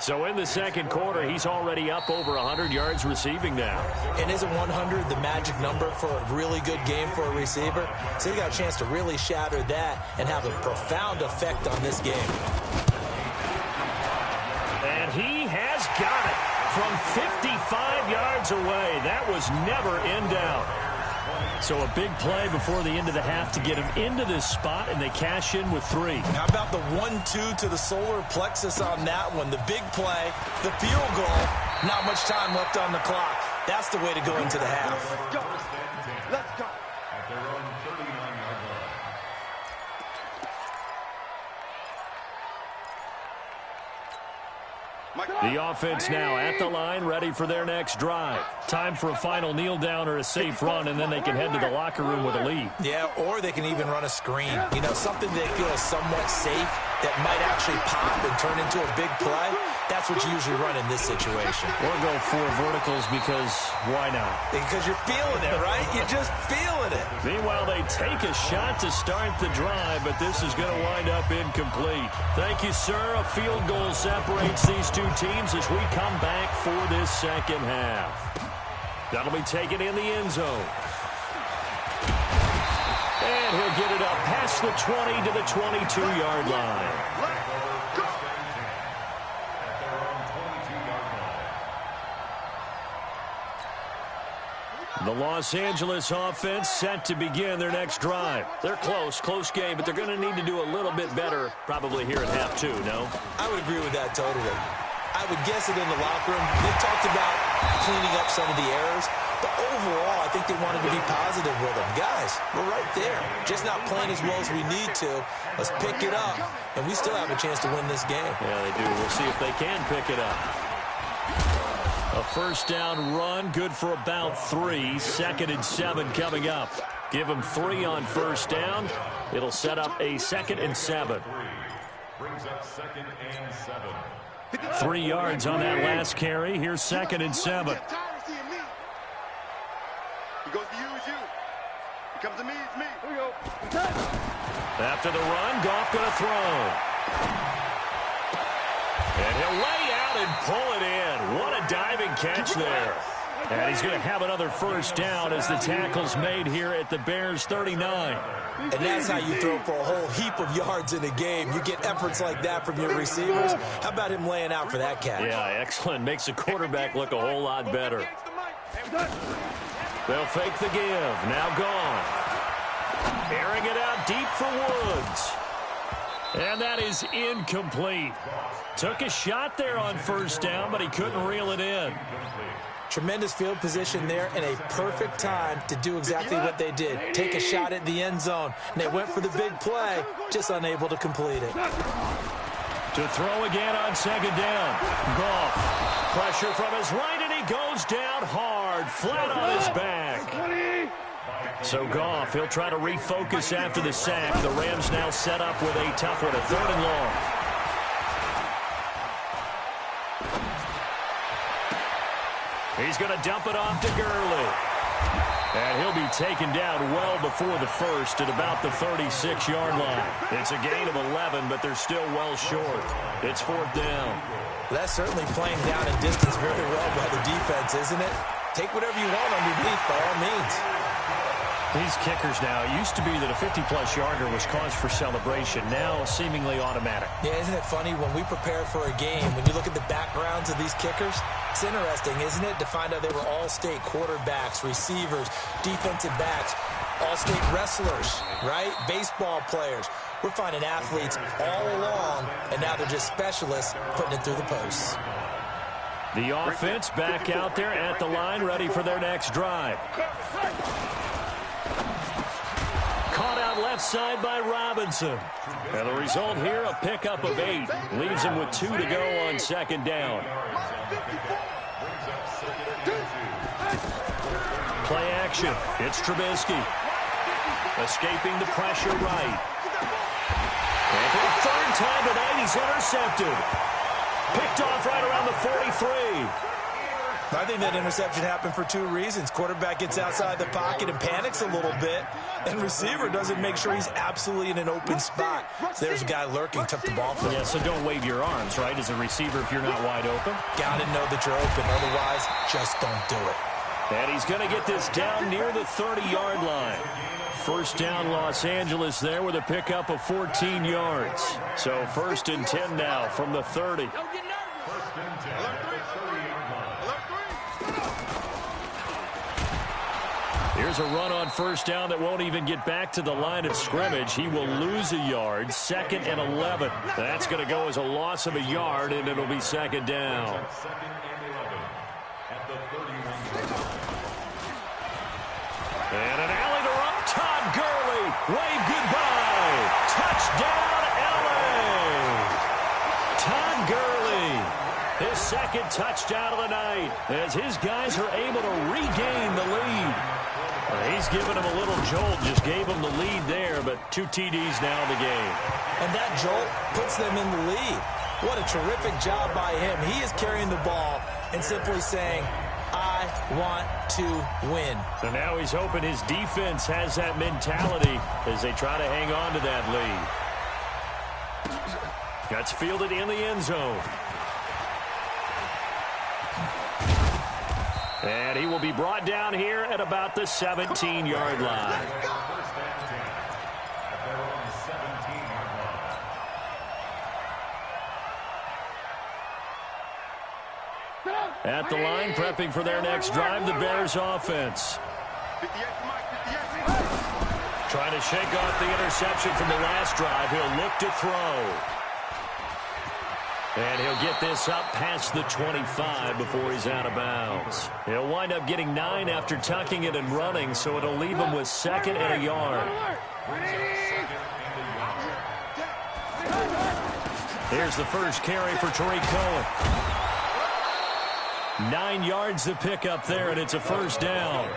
So in the second quarter, he's already up over 100 yards receiving now. And isn't 100 the magic number for a really good game for a receiver? So he got a chance to really shatter that and have a profound effect on this game. And he has got it from 55 yards away. That was never in doubt. So a big play before the end of the half to get him into this spot, and they cash in with 3. How about the 1-2 to the solar plexus on that one? The big play, the field goal, not much time left on the clock. That's the way to go into the half. Let's go. Let's go. At their own 39-yard line. The offense now at the line, ready for their next drive. Time for a final kneel down or a safe run, and then they can head to the locker room with a lead. Yeah, or they can even run a screen. You know, something they feel is somewhat safe that might actually pop and turn into a big play. That's what you usually run in this situation. Or go for verticals because why not? Because you're feeling it, right? You're just feeling it. Meanwhile, they take a shot to start the drive, but this is going to wind up incomplete. Thank you, sir. A field goal separates these two teams as we come back for this second half. That'll be taken in the end zone. And he'll get it up past the 20 to the 22-yard line. The Los Angeles offense set to begin their next drive. They're close game, but they're going to need to do a little bit better probably here at half two, no? I would agree with that totally. I would guess it in the locker room. They talked about cleaning up some of the errors, but overall, I think they wanted to be positive with them. Guys, we're right there. Just not playing as well as we need to. Let's pick it up, and we still have a chance to win this game. Yeah, they do. We'll see if they can pick it up. A first down run, good for about 3. 2nd and 7 coming up. Give them 3 on first down. It'll set up a 2nd and 7. Brings up 2nd and 7. 3 yards on that last carry. Here's 2nd and 7. He goes to you, it's you. He comes to me, it's me. Here we go. After the run, Goff going to throw. And he'll lay out and pull it in. What a diving catch there. And he's going to have another first down as the tackle's made here at the Bears 39. And that's how you throw for a whole heap of yards in a game. You get efforts like that from your receivers. How about him laying out for that catch? Yeah, excellent. Makes the quarterback look a whole lot better. They'll fake the give. Now gone. Airing it out deep for Woods. And that is incomplete. Took a shot there on first down, but he couldn't reel it in. Tremendous field position there and a perfect time to do exactly what they did. Take a shot at the end zone. And they went for the big play, just unable to complete it. To throw again on second down. Goff. Pressure from his right, and he goes down hard, flat on his back. So Goff, he'll try to refocus after the sack. The Rams now set up with a tough one, a 3rd and long. He's going to dump it off to Gurley. And he'll be taken down well before the first at about the 36-yard line. It's a gain of 11, but they're still well short. It's 4th down. Well, that's certainly playing down in distance very well by the defense, isn't it? Take whatever you want underneath by all means. These kickers now, it used to be that a 50-plus yarder was cause for celebration. Now seemingly automatic. Yeah, isn't it funny when we prepare for a game, when you look at the backgrounds of these kickers, it's interesting, isn't it, to find out they were all-state quarterbacks, receivers, defensive backs, all-state wrestlers, right? Baseball players. We're finding athletes all along, and now they're just specialists putting it through the posts. The offense back out there at the line, ready for their next drive. Caught out left side by Robinson. And the result here, a pickup of 8. Leaves him with 2 to go on second down. Play action. It's Trubisky. Escaping the pressure right. And for the 3rd time tonight, he's intercepted. Picked off right around the 43. I think that interception happened for 2 reasons. Quarterback gets outside the pocket and panics a little bit, and receiver doesn't make sure he's absolutely in an open spot. So there's a guy lurking, took the ball from him. Yeah, so don't wave your arms, right, as a receiver if you're not wide open. Got to know that you're open. Otherwise, just don't do it. And he's going to get this down near the 30-yard line. First down, Los Angeles there with a pickup of 14 yards. So 1st and 10 now from the 30. Here's a run on first down that won't even get back to the line of scrimmage. He will lose a yard. 2nd and 11. That's going to go as a loss of a yard, and it'll be 2nd down. And an alley to run. Todd Gurley. Wave goodbye. Touchdown, L.A. Todd Gurley. His second touchdown of the night as his guys are able to regain the lead. He's given him a little jolt, just gave him the lead there, but 2 TDs now in the game. And that jolt puts them in the lead. What a terrific job by him. He is carrying the ball and simply saying, I want to win. So now he's hoping his defense has that mentality as they try to hang on to that lead. Gets fielded in the end zone. And he will be brought down here at about the 17-yard line. At the line, prepping for their next drive, the Bears offense. Trying to shake off the interception from the last drive. He'll look to throw. And he'll get this up past the 25 before he's out of bounds. He'll wind up getting 9 after tucking it and running, so it'll leave him with 2nd and a yard. Here's the first carry for Tariq Cohen. 9 yards to pick up there, and it's a first down.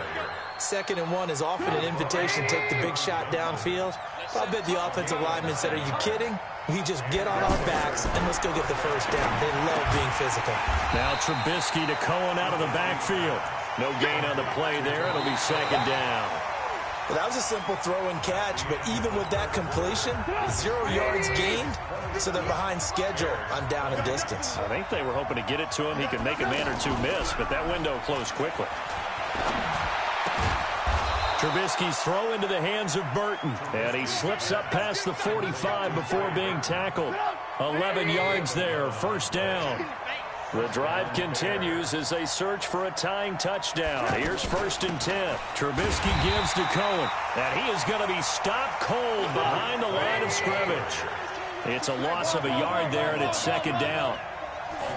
2nd and 1 is often an invitation to take the big shot downfield. I bet the offensive lineman said, are you kidding? We just get on our backs and let's go get the first down. They love being physical. Now Trubisky to Cohen out of the backfield. No gain on the play there. It'll be 2nd down. Well, that was a simple throw and catch, but even with that completion, 0 yards gained, so they're behind schedule on down and distance. I think they were hoping to get it to him. He could make a man or two miss, but that window closed quickly. Trubisky's throw into the hands of Burton, and he slips up past the 45 before being tackled. 11 yards there, first down. The drive continues as they search for a tying touchdown. Here's 1st and 10. Trubisky gives to Cohen, and he is going to be stopped cold behind the line of scrimmage. It's a loss of a yard there, and it's 2nd down.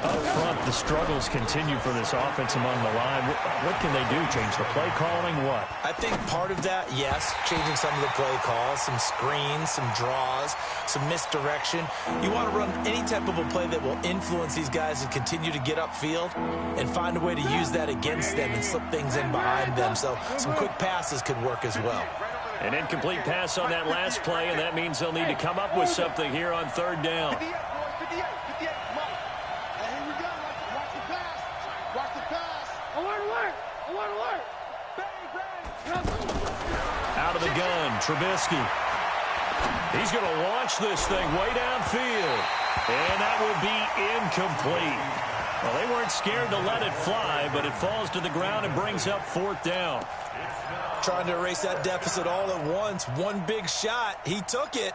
Up front, the struggles continue for this offense among the line. What can they do? Change the play calling? What? I think part of that, yes, changing some of the play calls, some screens, some draws, some misdirection. You want to run any type of a play that will influence these guys and continue to get upfield and find a way to use that against them and slip things in behind them. So some quick passes could work as well. An incomplete pass on that last play, and that means they'll need to come up with something here on 3rd down. Out of the gun, Trubisky. He's going to launch this thing way downfield. And that will be incomplete. Well, they weren't scared to let it fly, but it falls to the ground and brings up 4th down. Trying to erase that deficit all at once. One big shot. He took it.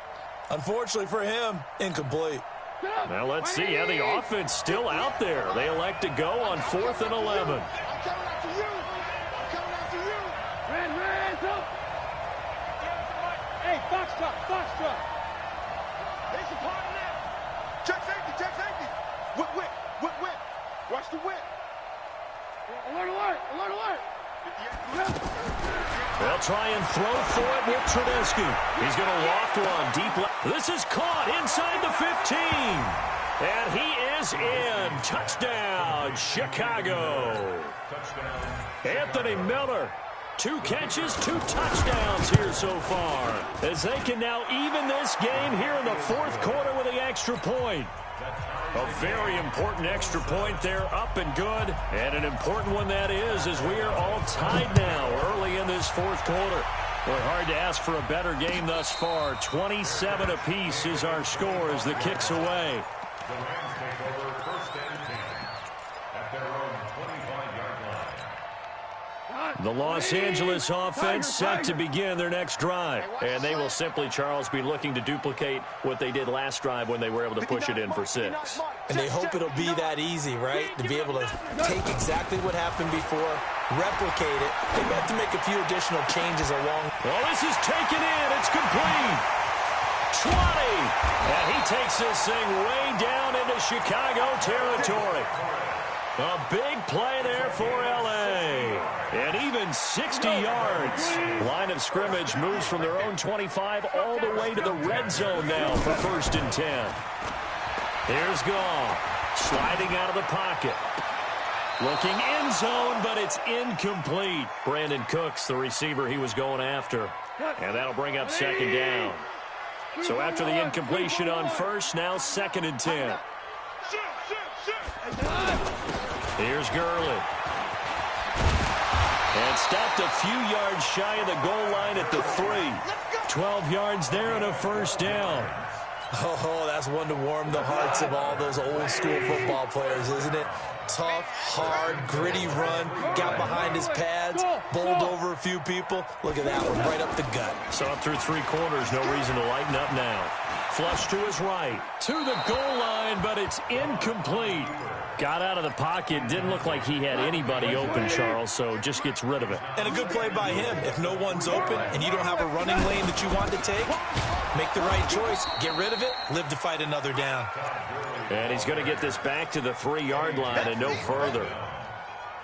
Unfortunately for him, incomplete. Now let's see how the offense still out there. They elect to go on 4th and 11. Hey, box truck. There's a part of that. Check safety. Whip. Watch the whip. Alert. They'll try and throw for it with Trubisky. He's going to loft one deep left. This is caught inside the 15. And he is in. Touchdown, Chicago. Anthony Miller. 2 catches, 2 touchdowns here so far, as they can now even this game here in the 4th quarter with the extra point. A very important extra point there, up and good, and an important one that is, as we are all tied now early in this 4th quarter. We're hard to ask for a better game thus far. 27 apiece is our score as the kick's away. The Rams take over 1st and 10 at their own 25-yard line. The Los Angeles offense set to begin their next drive. And they will simply, Charles, be looking to duplicate what they did last drive when they were able to push it in for 6. And they hope it'll be that easy, right? To be able to take exactly what happened before, replicate it. They have to make a few additional changes along. Well, this is taken in. It's complete. 20. And he takes this thing way down into Chicago territory. A big play there for L.A. And even 60 yards. Line of scrimmage moves from their own 25 all the way to the red zone now for 1st and 10. Here's Goff. Sliding out of the pocket. Looking end zone, but it's incomplete. Brandon Cooks, the receiver he was going after. And that'll bring up second down. So after the incompletion on first, now 2nd and 10. Here's Gurley. And stopped a few yards shy of the goal line at the 3. 12 yards there and a first down. Oh, that's one to warm the hearts of all those old-school football players, isn't it? Tough, hard, gritty run, got behind his pads, bowled over a few people. Look at that one, right up the gut. So up through 3 quarters, no reason to lighten up now. Flush to his right, to the goal line, but it's incomplete. Got out of the pocket, didn't look like he had anybody open, Charles, so just gets rid of it. And a good play by him. If no one's open and you don't have a running lane that you want to take, make the right choice, get rid of it, live to fight another down. And he's going to get this back to the 3-yard line and no further.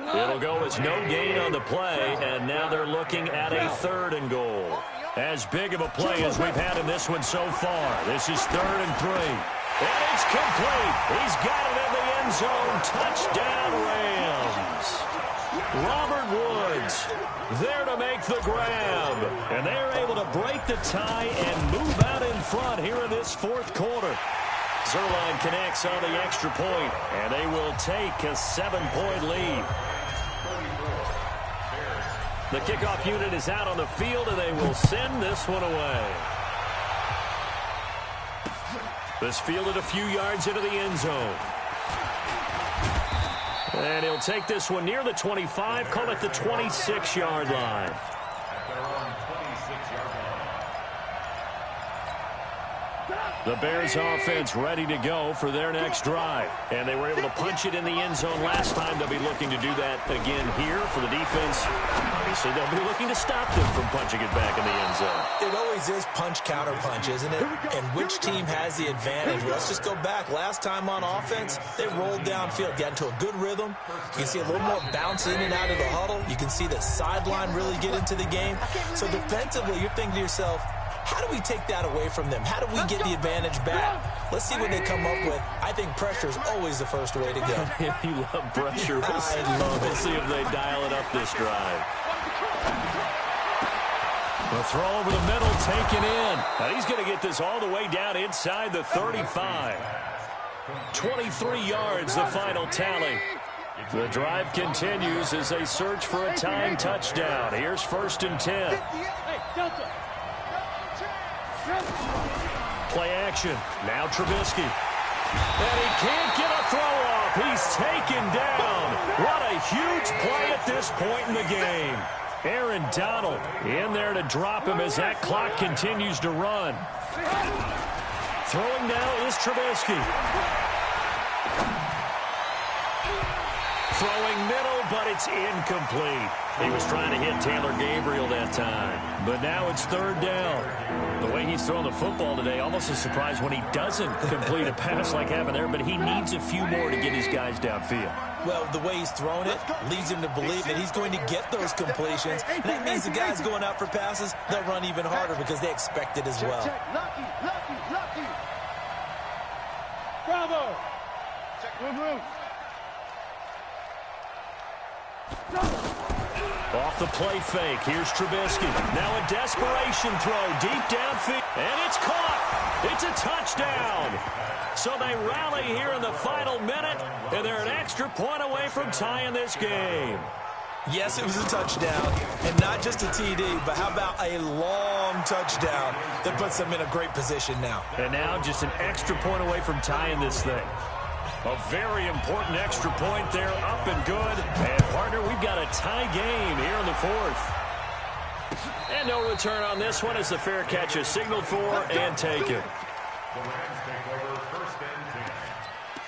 It'll go as no gain on the play, and now they're looking at a 3rd and goal. As big of a play as we've had in this one so far. This is 3rd and 3. And it's complete. He's got it in the end zone. Touchdown, Rams. Robert Woods there to make the grab. And they're able to break the tie and move out in front here in this 4th quarter. Zerline connects on the extra point, and they will take a 7-point lead. The kickoff unit is out on the field, and they will send this one away. This fielded a few yards into the end zone. And he'll take this one near the 25, call it the 26-yard line. The Bears offense ready to go for their next drive. And they were able to punch it in the end zone last time. They'll be looking to do that again here for the defense. Obviously, they'll be looking to stop them from punching it back in the end zone. It always is punch, counter punch, isn't it? And which team has the advantage? Well, let's just go back. Last time on offense, they rolled downfield, got into a good rhythm. You can see a little more bounce in and out of the huddle. You can see the sideline really get into the game. So defensively, you're thinking to yourself, how do we take that away from them? How do we get the advantage back? Let's see what they come up with. I think pressure is always the first way to go. You love pressure. I love it. We'll see if they dial it up this drive. The throw over the middle, taken in. And he's going to get this all the way down inside the 35. 23 yards, the final tally. The drive continues as they search for a tying touchdown. Here's 1st and 10. Hey, Delta. Play action. Now Trubisky. And he can't get a throw off. He's taken down. What a huge play at this point in the game. Aaron Donald in there to drop him as that clock continues to run. Throwing now is Trubisky. Throwing middle, but it's incomplete. He was trying to hit Taylor Gabriel that time. But now it's 3rd down. The way he's throwing the football today, almost a surprise when he doesn't complete a pass like happened there, but he needs a few more to get his guys downfield. Well, the way he's thrown it leads him to believe that he's going to get those completions. And that means the guys going out for passes, they'll run even harder because they expect it as well. Lucky. Bravo. Check. Off the play fake, here's Trubisky. Now a desperation throw deep downfield, and it's caught. It's a touchdown. So they rally here in the final minute, and they're an extra point away from tying this game. Yes, it was a touchdown, and not just a TD, but how about a long touchdown that puts them in a great position now. And now just an extra point away from tying this thing. A very important extra point there, up and good. And, partner, we've got a tie game here in the 4th. And no return on this one as the fair catch is signaled for and taken. The Rams take over 1st and 10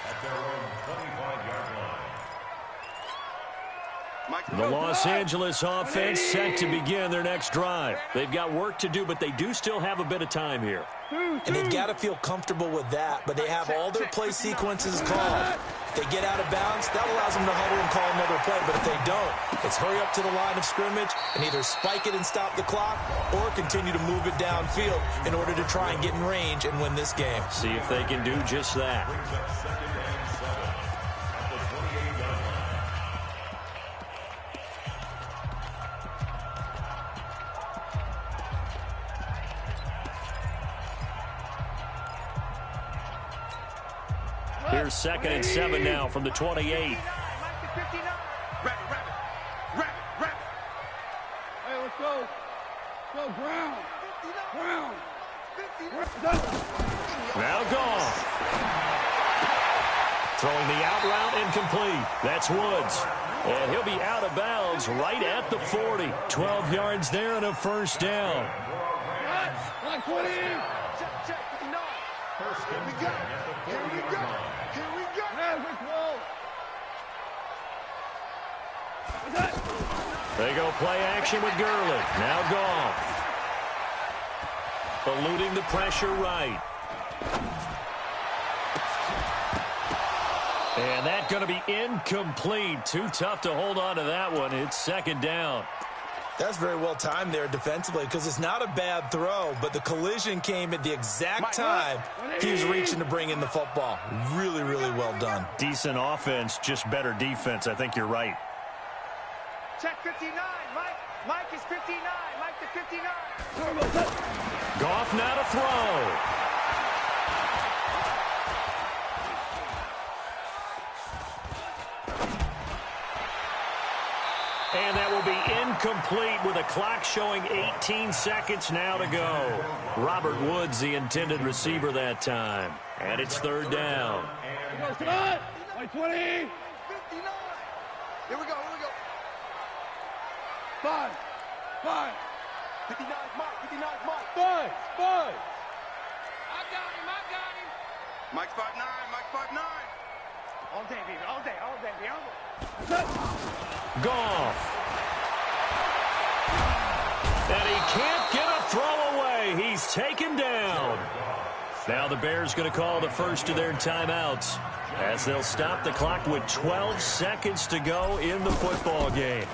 at their own 25-yard line. The Los Angeles offense set to begin their next drive. They've got work to do, but they do still have a bit of time here. And they've got to feel comfortable with that, but they have all their play sequences called. If they get out of bounds, that allows them to huddle and call another play, but if they don't, it's hurry up to the line of scrimmage and either spike it and stop the clock or continue to move it downfield in order to try and get in range and win this game. See if they can do just that. Here's 2nd and 7 now from the 28. Hey, let's go. Go, Brown. Brown. Now gone. Throwing the out route incomplete. That's Woods. And he'll be out of bounds right at the 40. 12 yards there and a first down. Check, 20. Check, 59. Here we go. Here we go. Here we go. Hey, They go play action with Gurley. Now gone. Eluding the pressure right. And that's going to be incomplete. Too tough to hold on to that one. It's 2nd down. That's very well timed there defensively because it's not a bad throw, but the collision came at the exact time he was reaching to bring in the football. Really, really well done. Decent offense, just better defense. I think you're right. Check 59. Mike is 59. Mike to 59. Goff now to throw. And that will be incomplete with a clock showing 18 seconds now to go. Robert Woods, the intended receiver that time. And it's 3rd down. Like 20. 59. Here we go. 5. 59 Mike. 5. I got him. Mike's 5'9". All day, baby. Goff. And he can't get a throw away. He's taken down. Now the Bears going to call the first of their timeouts as they'll stop the clock with 12 seconds to go in the football game.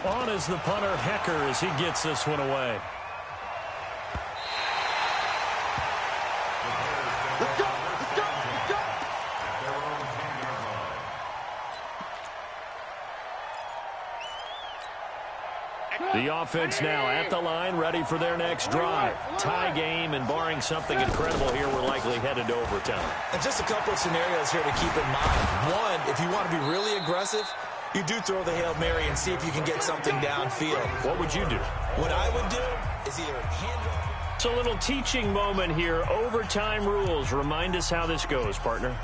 On is the punter, Hecker, as he gets this one away. The offense now at the line, ready for their next drive. Tie game, and barring something incredible here, we're likely headed to overtime. And just a couple of scenarios here to keep in mind. One, if you want to be really aggressive, you do throw the Hail Mary and see if you can get something downfield. What would you do? What I would do is either hand off. It's a little teaching moment here. Overtime rules. Remind us how this goes, partner.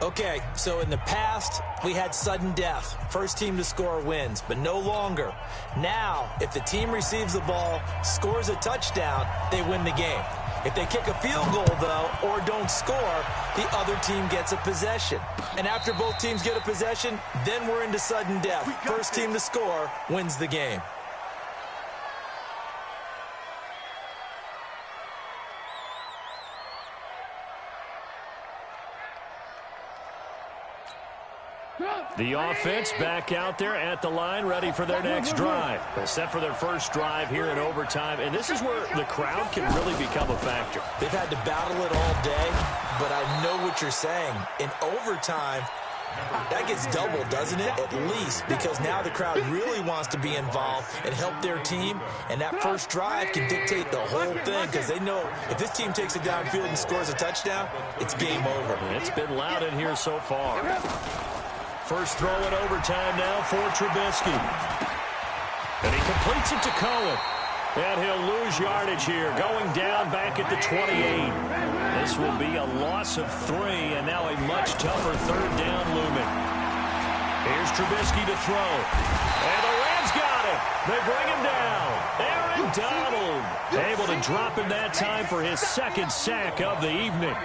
Okay, so in the past, we had sudden death. First team to score wins, but no longer. Now, if the team receives the ball, scores a touchdown, they win the game. If they kick a field goal, though, or don't score, the other team gets a possession. And after both teams get a possession, then we're into sudden death. First team to score wins the game. The offense back out there at the line, ready for their next drive. Set for their first drive here in overtime, and this is where the crowd can really become a factor. They've had to battle it all day, but I know what you're saying. In overtime, that gets doubled, doesn't it? At least, because now the crowd really wants to be involved and help their team, and that first drive can dictate the whole thing because they know if this team takes it downfield and scores a touchdown, it's game over. It's been loud in here so far. First throw in overtime now for Trubisky. And he completes it to Cohen. And he'll lose yardage here, going down back at the 28. This will be a loss of 3, and now a much tougher 3rd down looming. Here's Trubisky to throw. And the Rams got him. They bring him down. Aaron Donald able to drop him that time for his 2nd sack of the evening.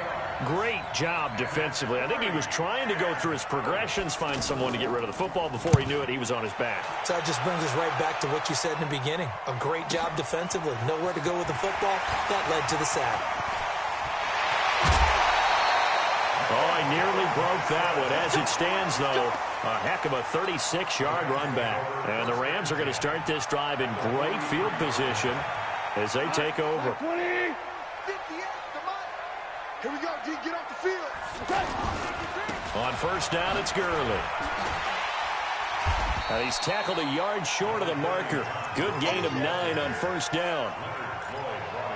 Great job defensively. I think he was trying to go through his progressions, find someone to get rid of the football. Before he knew it, he was on his back. So that just brings us right back to what you said in the beginning. A great job defensively. Nowhere to go with the football. That led to the sack. Oh, he nearly broke that one. As it stands, though, a heck of a 36-yard run back. And the Rams are going to start this drive in great field position as they take over. 20, 58, here we go, G, get off the field. On first down, it's Gurley. And he's tackled a yard short of the marker. Good gain of 9 on first down.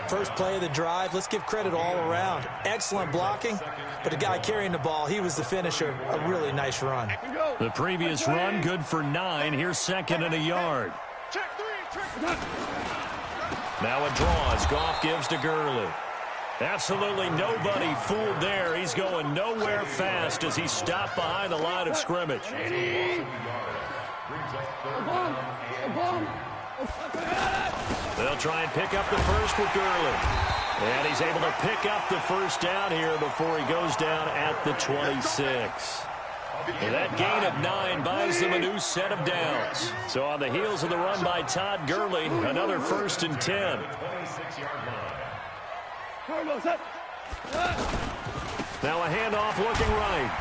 First play of the drive, let's give credit all around. Excellent blocking, but the guy carrying the ball, he was the finisher. A really nice run. The previous run, good for 9. Here's second and a yard. Now a draw as Goff gives to Gurley. Absolutely nobody fooled there. He's going nowhere fast as he stopped behind the line of scrimmage. They'll try and pick up the first with Gurley. And he's able to pick up the first down here before he goes down at the 26. And that gain of 9 buys them a new set of downs. So on the heels of the run by Todd Gurley, another 1st and 10. Now a handoff looking right.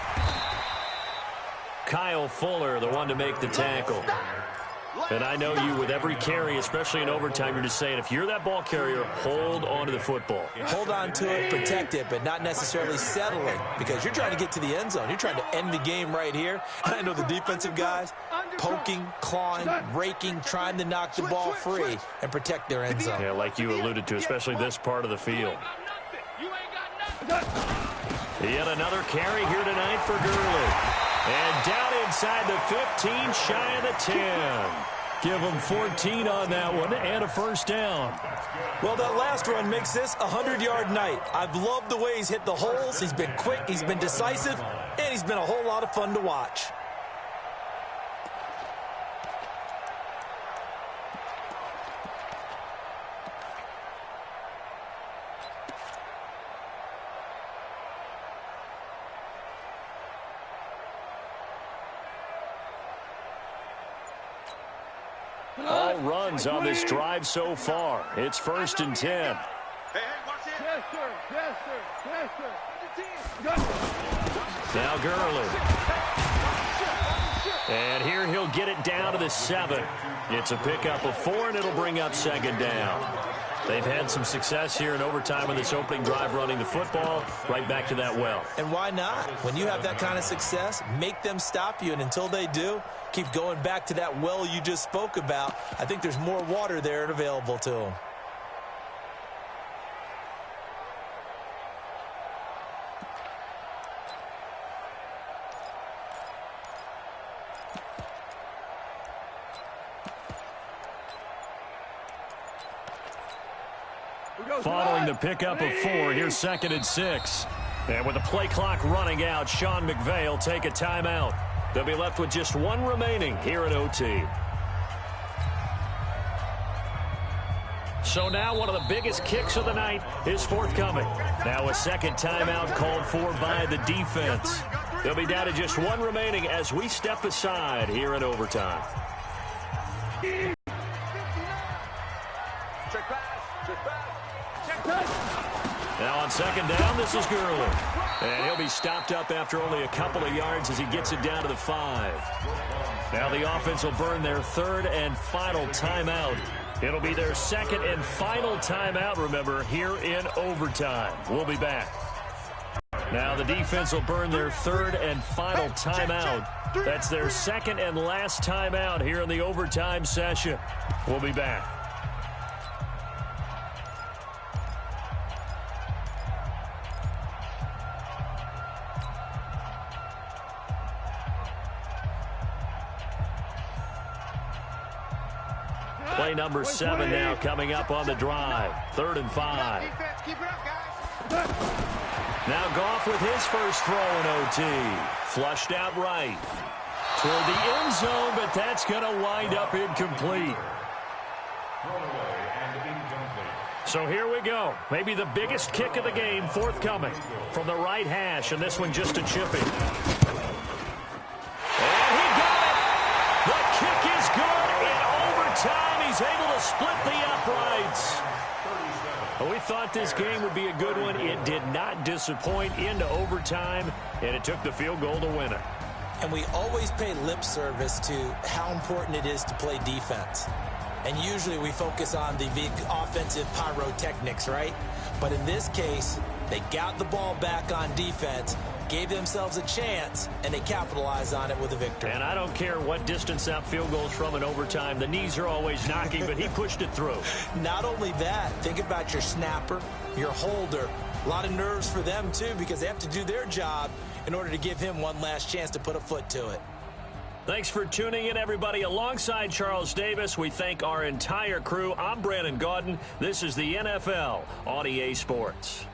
Kyle Fuller, the one to make the tackle. And I know you, with every carry, especially in overtime, you're just saying, if you're that ball carrier, hold on to the football. Hold on to it, protect it, but not necessarily settling, because you're trying to get to the end zone. You're trying to end the game right here. I know the defensive guys poking, clawing, raking, trying to knock the ball free and protect their end zone. Yeah, like you alluded to, especially this part of the field. Yet another carry here tonight for Gurley. And down inside the 15, shy of the 10. Give him 14 on that one and a first down. Well, that last run makes this a 100-yard night. I've loved the way he's hit the holes. He's been quick, he's been decisive, and he's been a whole lot of fun to watch. All runs on this drive so far. It's 1st and 10. Hey, watch it. Yes, sir. Now Gurley. And here he'll get it down to the 7. It's a pickup of 4, and it'll bring up 2nd down. They've had some success here in overtime in this opening drive running the football. Right back to that well. And why not? When you have that kind of success, make them stop you, and until they do, keep going back to that well you just spoke about. I think there's more water there and available to them. Following the pickup of 4, here's 2nd and 6. And with the play clock running out, Sean McVay will take a timeout. They'll be left with just 1 remaining here at OT. So now one of the biggest kicks of the night is forthcoming. Now a second timeout called for by the defense. They'll be down to just 1 remaining as we step aside here in overtime. Now on 2nd down, this is Gurley. And he'll be stopped up after only a couple of yards as he gets it down to the 5. Now the offense will burn their 3rd and final timeout. It'll be their 2nd and final timeout, remember, here in overtime. We'll be back. Now the defense will burn their 3rd and final timeout. That's their 2nd and last timeout here in the overtime session. We'll be back. Play number 7 now coming up on the drive. 3rd and 5. Now Goff with his first throw in OT. Flushed out right. Toward the end zone, but that's going to wind up incomplete. So here we go. Maybe the biggest kick of the game forthcoming from the right hash, and this one just a chipping. And he got it. The kick is good in overtime. He's able to split the uprights. We thought this game would be a good one. It did not disappoint into overtime, and it took the field goal to win it. And we always pay lip service to how important it is to play defense. And usually we focus on the big offensive pyrotechnics, right? But in this case, They got the ball back on defense, gave themselves a chance, and they capitalized on it with a victory. And I don't care what distance that field goes from in overtime. The knees are always knocking, but he pushed it through. Not only that, think about your snapper, your holder. A lot of nerves for them, too, because they have to do their job in order to give him one last chance to put a foot to it. Thanks for tuning in, everybody. Alongside Charles Davis, we thank our entire crew. I'm Brandon Gaudin. This is the NFL on EA Sports.